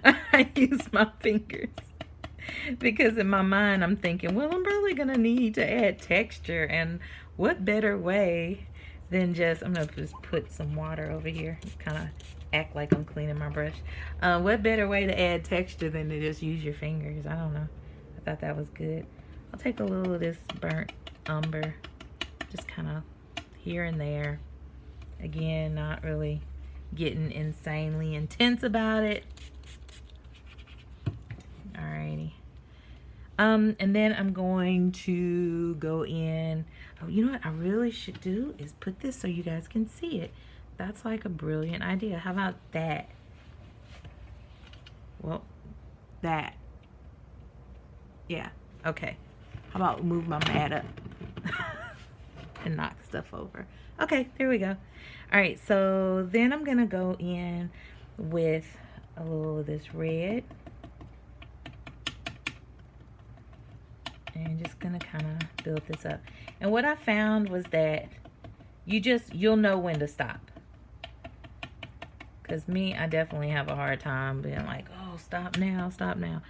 I used my fingers. Because in my mind, I'm thinking, well, I'm probably going to need to add texture. And what better way than just, I'm going to just put some water over here. Kind of act like I'm cleaning my brush. What better way to add texture than to just use your fingers? I don't know. I thought that was good. I'll take a little of this burnt umber, just kind of here and there. Again, not really getting insanely intense about it. Alrighty. And then I'm going to go in. Oh, you know what I really should do is put this so you guys can see it. That's like a brilliant idea. How about that? Well, that. Yeah, okay. How about move my mat up and knock stuff over? Okay, there we go. All right, so then I'm gonna go in with a little of this red. And just gonna kind of build this up. And what I found was that you'll know when to stop. Because me, I definitely have a hard time being like, oh, stop now, stop now.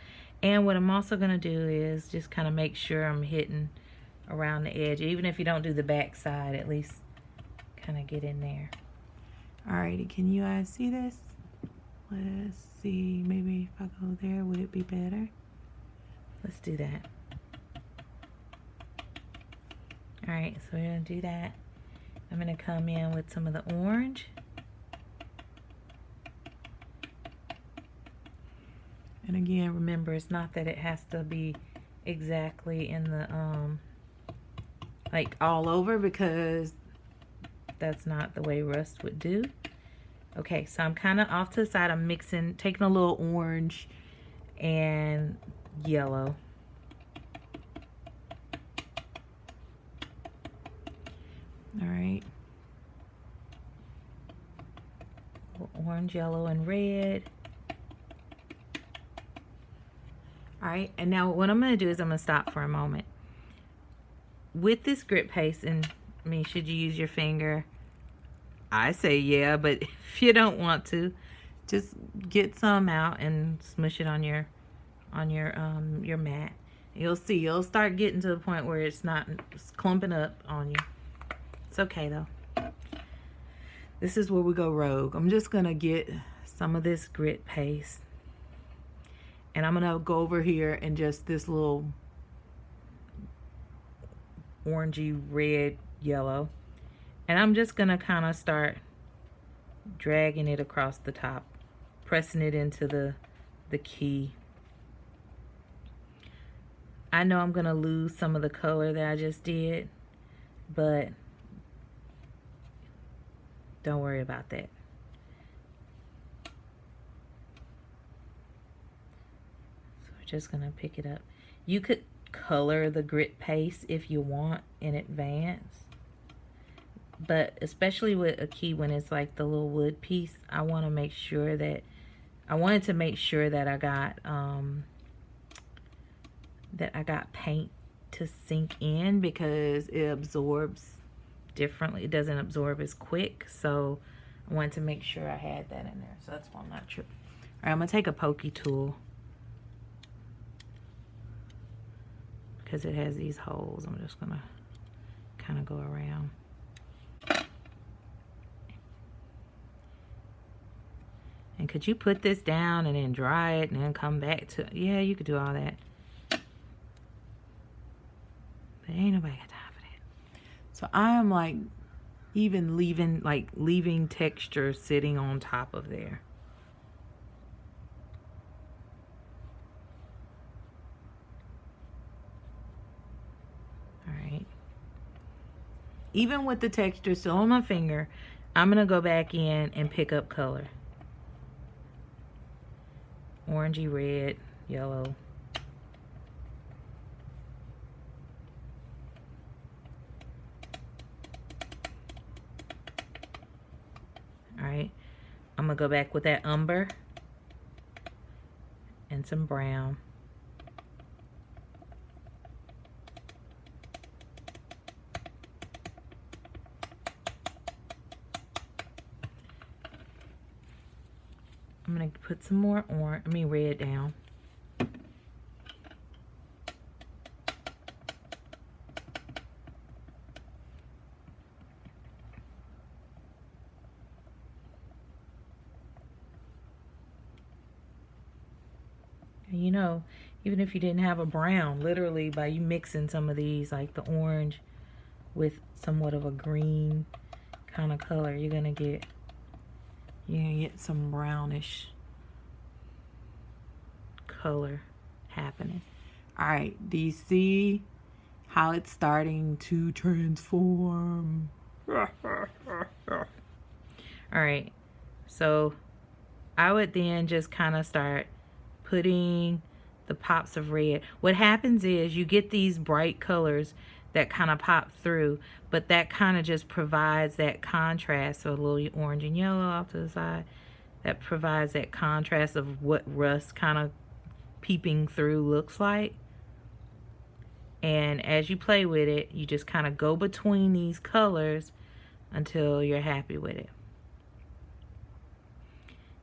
And what I'm also going to do is just kind of make sure I'm hitting around the edge. Even if you don't do the back side, at least kind of get in there. Alrighty, can you guys see this? Let's see, maybe if I go there, would it be better? Let's do that. Alright, so we're going to do that. I'm going to come in with some of the orange. And again, remember, it's not that it has to be exactly in the, like all over, because that's not the way rust would do. Okay, so I'm kind of off to the side. I'm mixing, taking a little orange and yellow. All right. Orange, yellow, and red. All right, and now what I'm going to do is I'm going to stop for a moment. With this grit paste, and I mean, should you use your finger? I say yeah, but if you don't want to, just get some out and smush it on your mat. You'll see, you'll start getting to the point where it's clumping up on you. It's okay though. This is where we go rogue. I'm just going to get some of this grit paste. And I'm going to go over here and just this little orangey, red, yellow. And I'm just going to kind of start dragging it across the top. Pressing it into the key. I know I'm going to lose some of the color that I just did. But don't worry about that. Just gonna pick it up. You could color the grit paste if you want in advance, but especially with a key, when it's like the little wood piece, I want to make sure that I got that I got paint to sink in because it absorbs differently. It doesn't absorb as quick, so I wanted to make sure I had that in there. So that's why I'm not tripping. All right, I'm gonna take a pokey tool because it has these holes. I'm just gonna kind of go around. And could you put this down and then dry it and then come back to, yeah, you could do all that. But ain't nobody got time for that. So I am like even leaving texture sitting on top of there. All right. Even with the texture still on my finger, I'm gonna go back in and pick up color. Orangey red, yellow. All right, I'm gonna go back with that umber and some brown. I'm gonna put some more red down. And you know, even if you didn't have a brown, literally by you mixing some of these, like the orange with somewhat of a green kind of color, you're gonna get some brownish color happening. All right, do you see how it's starting to transform? All right, so I would then just kind of start putting the pops of red. What happens is you get these bright colors that kind of pop through, but that kind of just provides that contrast. So a little orange and yellow off to the side, that provides that contrast of what rust kind of peeping through looks like. And as you play with it, you just kind of go between these colors until you're happy with it.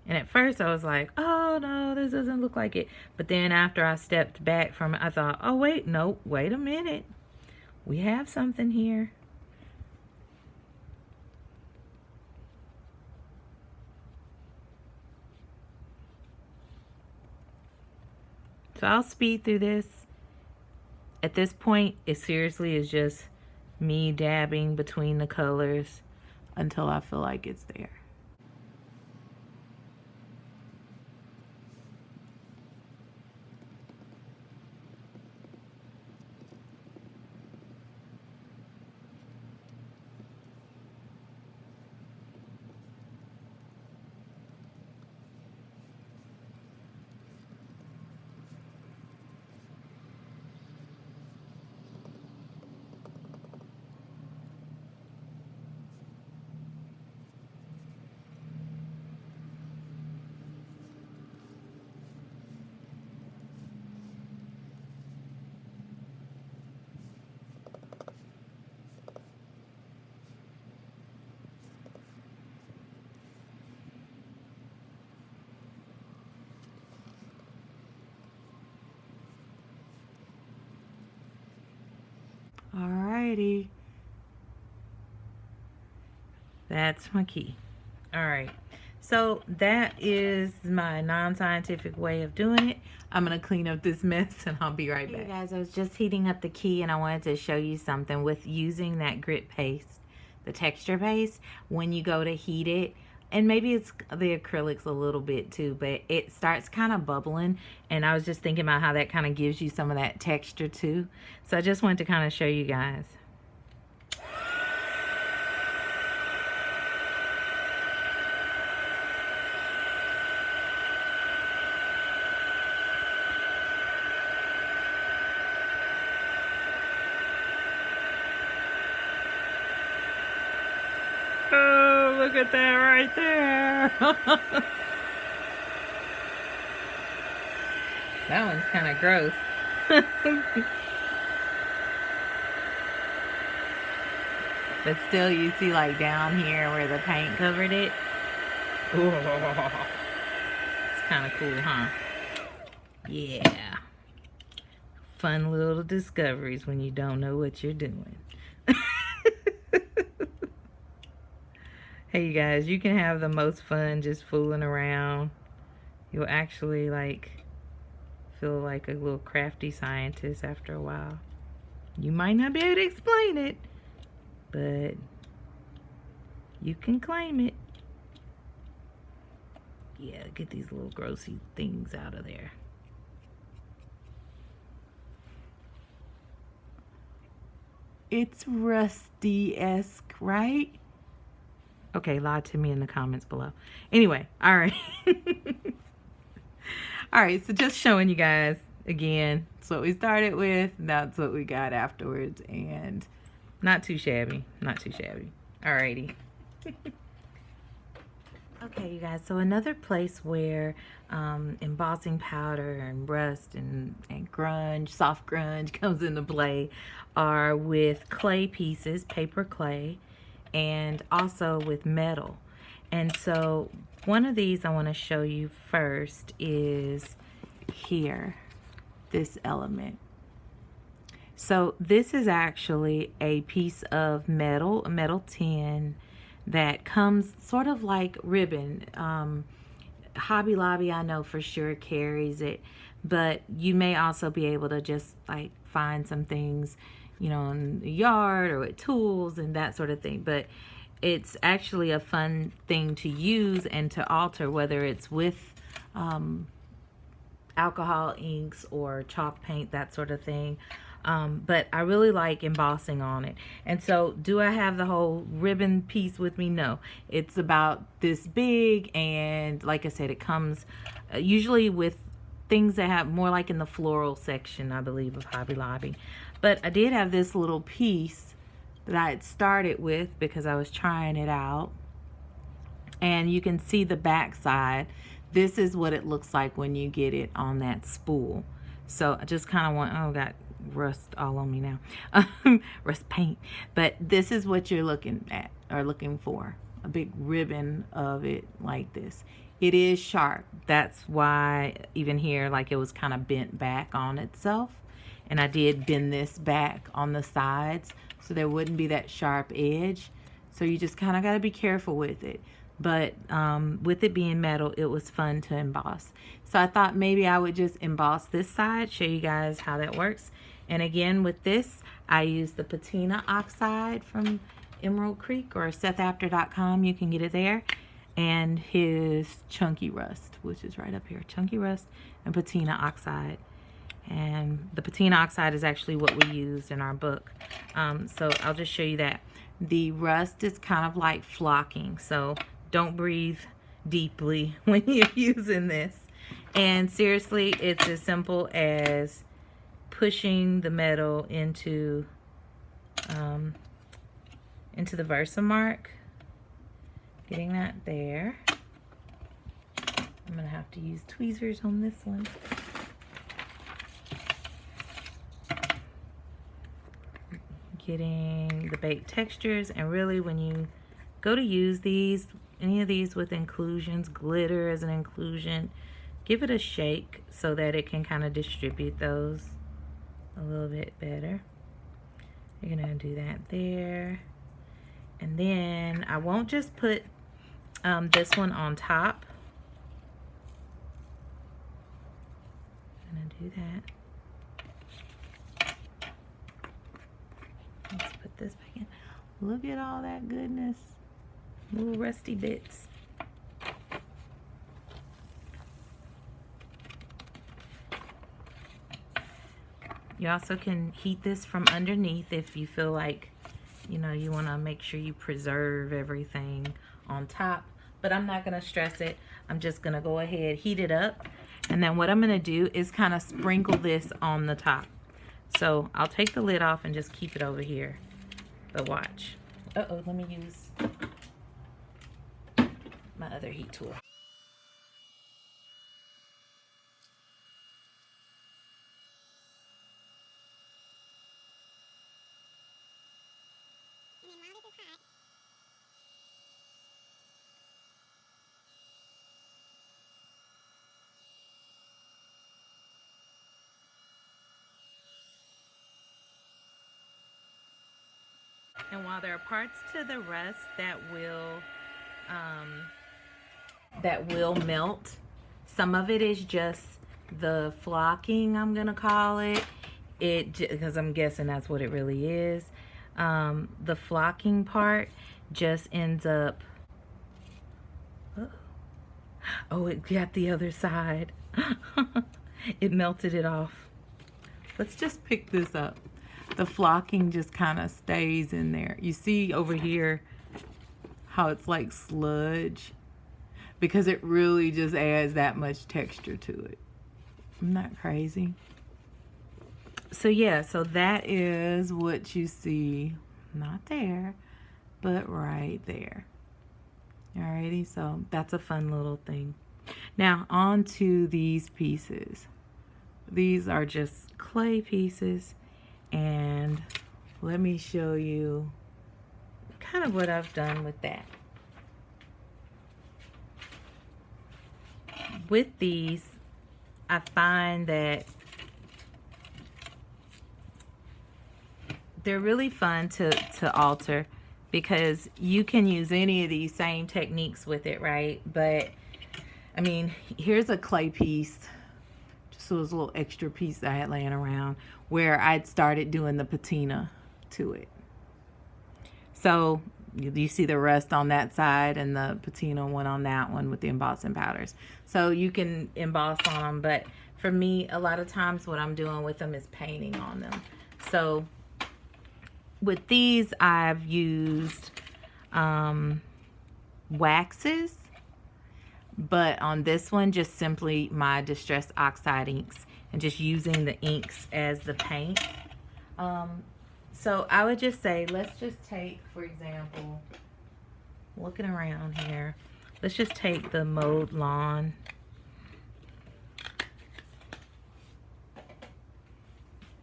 And at first I was like, oh no, this doesn't look like it. But then after I stepped back from it, I thought, oh wait, no, wait a minute. We have something here. So I'll speed through this. At this point, it seriously is just me dabbing between the colors until I feel like it's there. Alrighty. That's my key. Alright. So that is my non-scientific way of doing it. I'm going to clean up this mess and I'll be right back. Hey guys, I was just heating up the key and I wanted to show you something with using that grit paste, the texture paste. When you go to heat it, and maybe it's the acrylics a little bit too, but it starts kind of bubbling, and I was just thinking about how that kind of gives you some of that texture too. So I just wanted to kind of show you guys. Oh, look at that right there. That one's kind of gross. But still, you see like down here where the paint covered it. Ooh. It's kind of cool, huh? Yeah. Fun little discoveries when you don't know what you're doing. Hey, you guys, you can have the most fun just fooling around. You'll actually like feel like a little crafty scientist after a while. You might not be able to explain it, but you can claim it. Yeah, get these little grossy things out of there. It's rusty-esque, right? Okay, lie to me in the comments below. Anyway, all right. All right, so just showing you guys again. That's what we started with. That's what we got afterwards, and not too shabby. Not too shabby. Alrighty. Okay, you guys. So another place where embossing powder and rust and grunge, soft grunge comes into play are with clay pieces, paper clay, and also with metal. And so one of these I want to show you first is here, this element. So this is actually a piece of metal, a metal tin that comes sort of like ribbon. Hobby Lobby, I know for sure carries it, but you may also be able to just like find some things, you know, in the yard or with tools and that sort of thing. But it's actually a fun thing to use and to alter, whether it's with alcohol inks or chalk paint, that sort of thing. But I really like embossing on it. And so do I have the whole ribbon piece with me? No. It's about this big, and like I said, it comes usually with things that have more like in the floral section, I believe, of Hobby Lobby. But I did have this little piece that I had started with because I was trying it out. And you can see the back side. This is what it looks like when you get it on that spool. So I just kind of want, oh, got rust all on me now. Rust paint. But this is what you're looking at or looking for. A big ribbon of it like this. It is sharp. That's why even here, like, it was kind of bent back on itself. And I did bend this back on the sides so there wouldn't be that sharp edge. So you just kind of got to be careful with it. But with it being metal, it was fun to emboss. So I thought maybe I would just emboss this side, show you guys how that works. And again, with this, I used the patina oxide from Emerald Creek or SethAfter.com. You can get it there. And his chunky rust, which is right up here. Chunky rust and patina oxide. And the patina oxide is actually what we used in our book. So I'll just show you that. The rust is kind of like flocking. So don't breathe deeply when you're using this. And seriously, it's as simple as pushing the metal into the Versamark. Getting that there. I'm gonna have to use tweezers on this one. Getting the baked textures, and really when you go to use these, any of these with inclusions, glitter as an inclusion, give it a shake so that it can kind of distribute those a little bit better. You're gonna do that there. And then I won't just put this one on top. I'm gonna do that. Let's put this back in. Look at all that goodness. Little rusty bits. You also can heat this from underneath if you feel like, you know, you want to make sure you preserve everything on top. But I'm not going to stress it. I'm just going to go ahead, heat it up. And then what I'm going to do is kind of sprinkle this on the top. So I'll take the lid off and just keep it over here. But watch. Uh-oh, let me use my other heat tool. And while there are parts to the rust that will melt, some of it is just the flocking, I'm gonna call it. Because I'm guessing that's what it really is. The flocking part just ends up, oh, it got the other side. It melted it off. Let's just pick this up. The flocking just kind of stays in there. You see over here how it's like sludge? Because it really just adds that much texture to it. Isn't that crazy? So yeah, so that is what you see. Not there, but right there. Alrighty, so that's a fun little thing. Now on to these pieces. These are just clay pieces, and let me show you kind of what I've done with that. With these, I find that they're really fun to alter, because you can use any of these same techniques with it, right? But I mean, here's a clay piece, just a little extra piece that I had laying around, where I'd started doing the patina to it. So you see the rust on that side and the patina one on that one with the embossing powders. So you can emboss on them, but for me, a lot of times what I'm doing with them is painting on them. So with these, I've used waxes, but on this one, just simply my distressed oxide inks, and just using the inks as the paint. So I would just say, let's just take, for example, looking around here, let's just take the mowed lawn.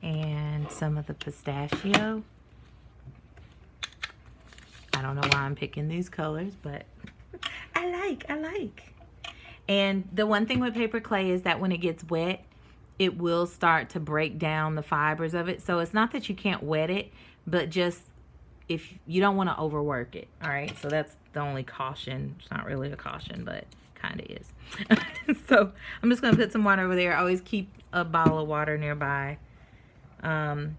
And some of the pistachio. I don't know why I'm picking these colors, but I like. And the one thing with paper clay is that when it gets wet, it will start to break down the fibers of it. So it's not that you can't wet it, but just if you don't want to overwork it. All right, so that's the only caution. It's not really a caution, but kind of is. So I'm just going to put some water over there. I always keep a bottle of water nearby. And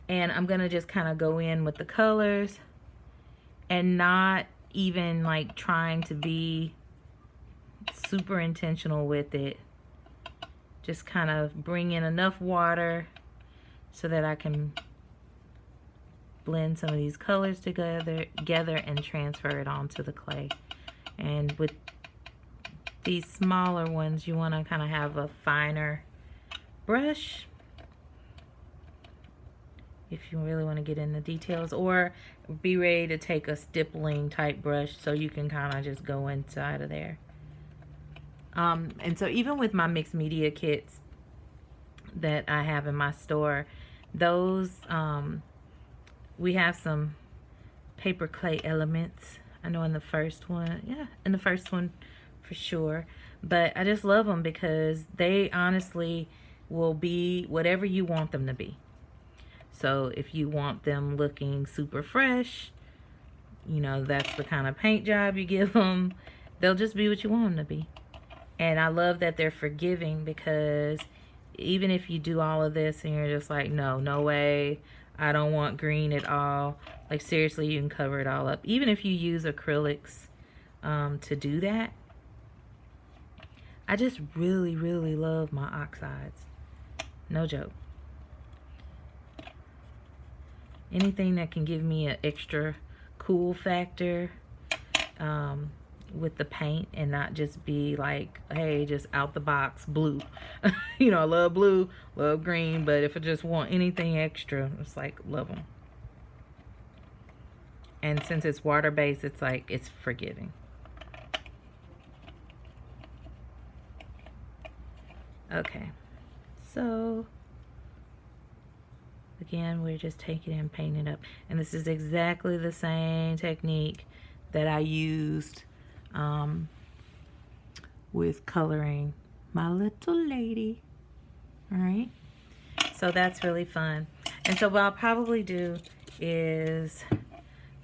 I'm going to just kind of go in with the colors, and not even like trying to be super intentional with it. Just kind of bring in enough water so that I can blend some of these colors together and transfer it onto the clay. And with these smaller ones, you want to kind of have a finer brush if you really want to get into details, or be ready to take a stippling type brush so you can kind of just go inside of there. And so even with my mixed media kits that I have in my store, those we have some paper clay elements. I know in the first one, yeah, in the first one for sure. But I just love them because they honestly will be whatever you want them to be. So if you want them looking super fresh, you know, that's the kind of paint job you give them. They'll just be what you want them to be. And I love that they're forgiving, because even if you do all of this and you're just like, no way, I don't want green at all. Like seriously, you can cover it all up. Even if you use acrylics to do that. I just really love my oxides. No joke. Anything that can give me an extra cool factor with the paint, and not just be like, hey, just out the box blue. You know, I love blue, love green, but if I just want anything extra, it's like, love them. And since it's water-based, it's like, it's forgiving. Okay, so again, we're just taking it and painting it up. And this is exactly the same technique that I used with coloring my little lady. All right, so that's really fun. And so what I'll probably do is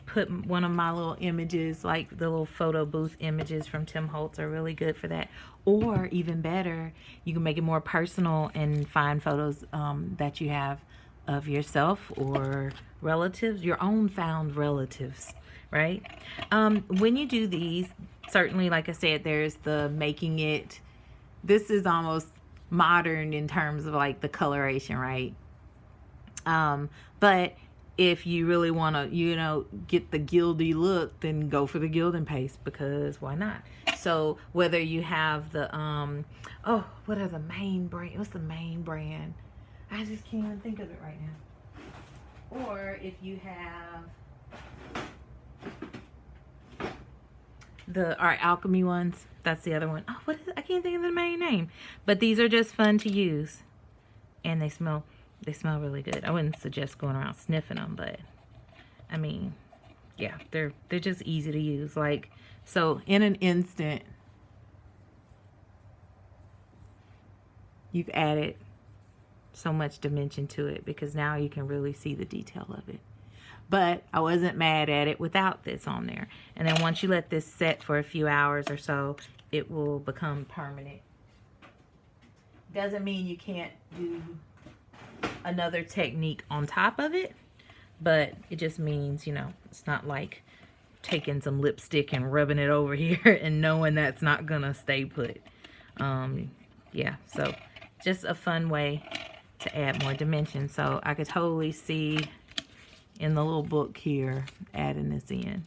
put one of my little images, like the little photo booth images from Tim Holtz are really good for that. Or even better, you can make it more personal and find photos that you have of yourself or relatives, your own found relatives, right? When you do these, certainly, like I said, there's the making it. This is almost modern in terms of like the coloration, right? But if you really want to, you know, get the gildy look, then go for the gilding paste, because why not? So whether you have the oh, what are the main brand? What's the main brand? I just can't even think of it right now. Or if you have the Art Alchemy ones, that's the other one. Oh, what is it? I can't think of the main name. But these are just fun to use, and they smell really good. I wouldn't suggest going around sniffing them, but I mean, yeah, they're just easy to use. Like, so in an instant, you've added so much dimension to it, because now you can really see the detail of it. But I wasn't mad at it without this on there. And then once you let this set for a few hours or so, it will become permanent. Doesn't mean you can't do another technique on top of it, but it just means, you know, it's not like taking some lipstick and rubbing it over here and knowing that's not gonna stay put. Yeah, so just a fun way to add more dimension. So I could totally see in the little book here adding this in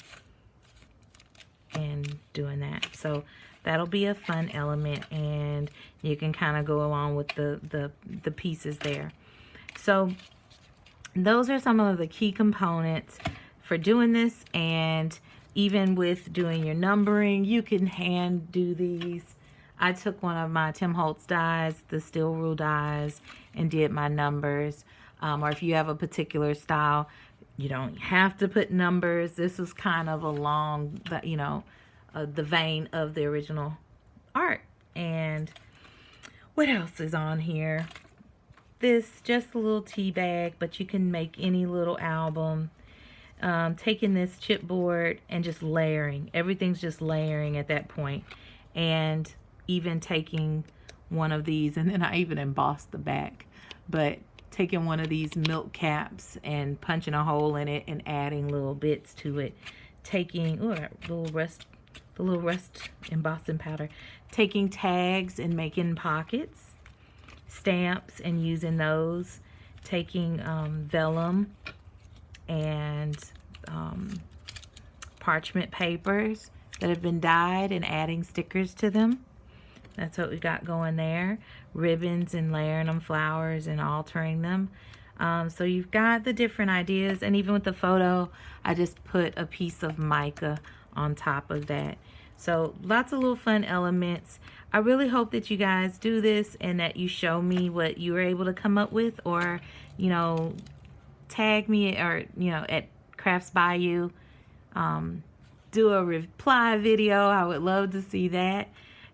and doing that. So that'll be a fun element, and you can kind of go along with the pieces there. So those are some of the key components for doing this. And even with doing your numbering, you can hand do these. I took one of my Tim Holtz dies, the steel rule dies, and did my numbers. Or if you have a particular style, you don't have to put numbers. This was kind of along the, you know, the vein of the original art. And what else is on here? This, just a little tea bag, but you can make any little album. Taking this chipboard and just layering. Everything's just layering at that point. And even taking one of these, and then I even embossed the back, but taking one of these milk caps and punching a hole in it and adding little bits to it. Taking the little rust embossing powder. Taking tags and making pockets, stamps, and using those. Taking vellum and parchment papers that have been dyed and adding stickers to them. That's what we got going there. Ribbons and layering them, flowers, and altering them. So you've got the different ideas. And even with the photo, I just put a piece of mica on top of that. So lots of little fun elements. I really hope that you guys do this and that you show me what you were able to come up with, or, you know, tag me, or, you know, at Crafts by You. Do a reply video. I would love to see that.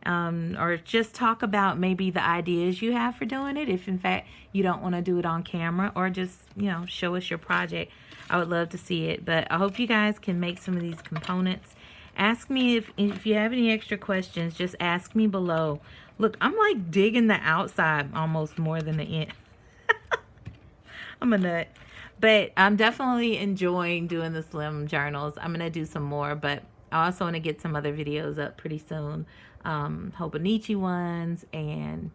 Or just talk about maybe the ideas you have for doing it, if in fact you don't want to do it on camera, or just, you know, show us your project. I would love to see it. But I hope you guys can make some of these components. Ask me if you have any extra questions, just ask me below. Look, I'm like digging the outside almost more than the in. I'm a nut. But I'm definitely enjoying doing the slim journals. I'm going to do some more, but I also want to get some other videos up pretty soon. Hobonichi ones and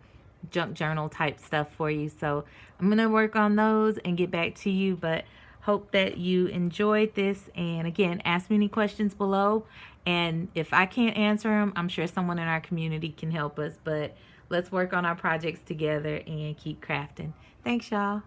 junk journal type stuff for you. So I'm going to work on those and get back to you. But hope that you enjoyed this. And again, ask me any questions below. And if I can't answer them, I'm sure someone in our community can help us. But let's work on our projects together and keep crafting. Thanks, y'all.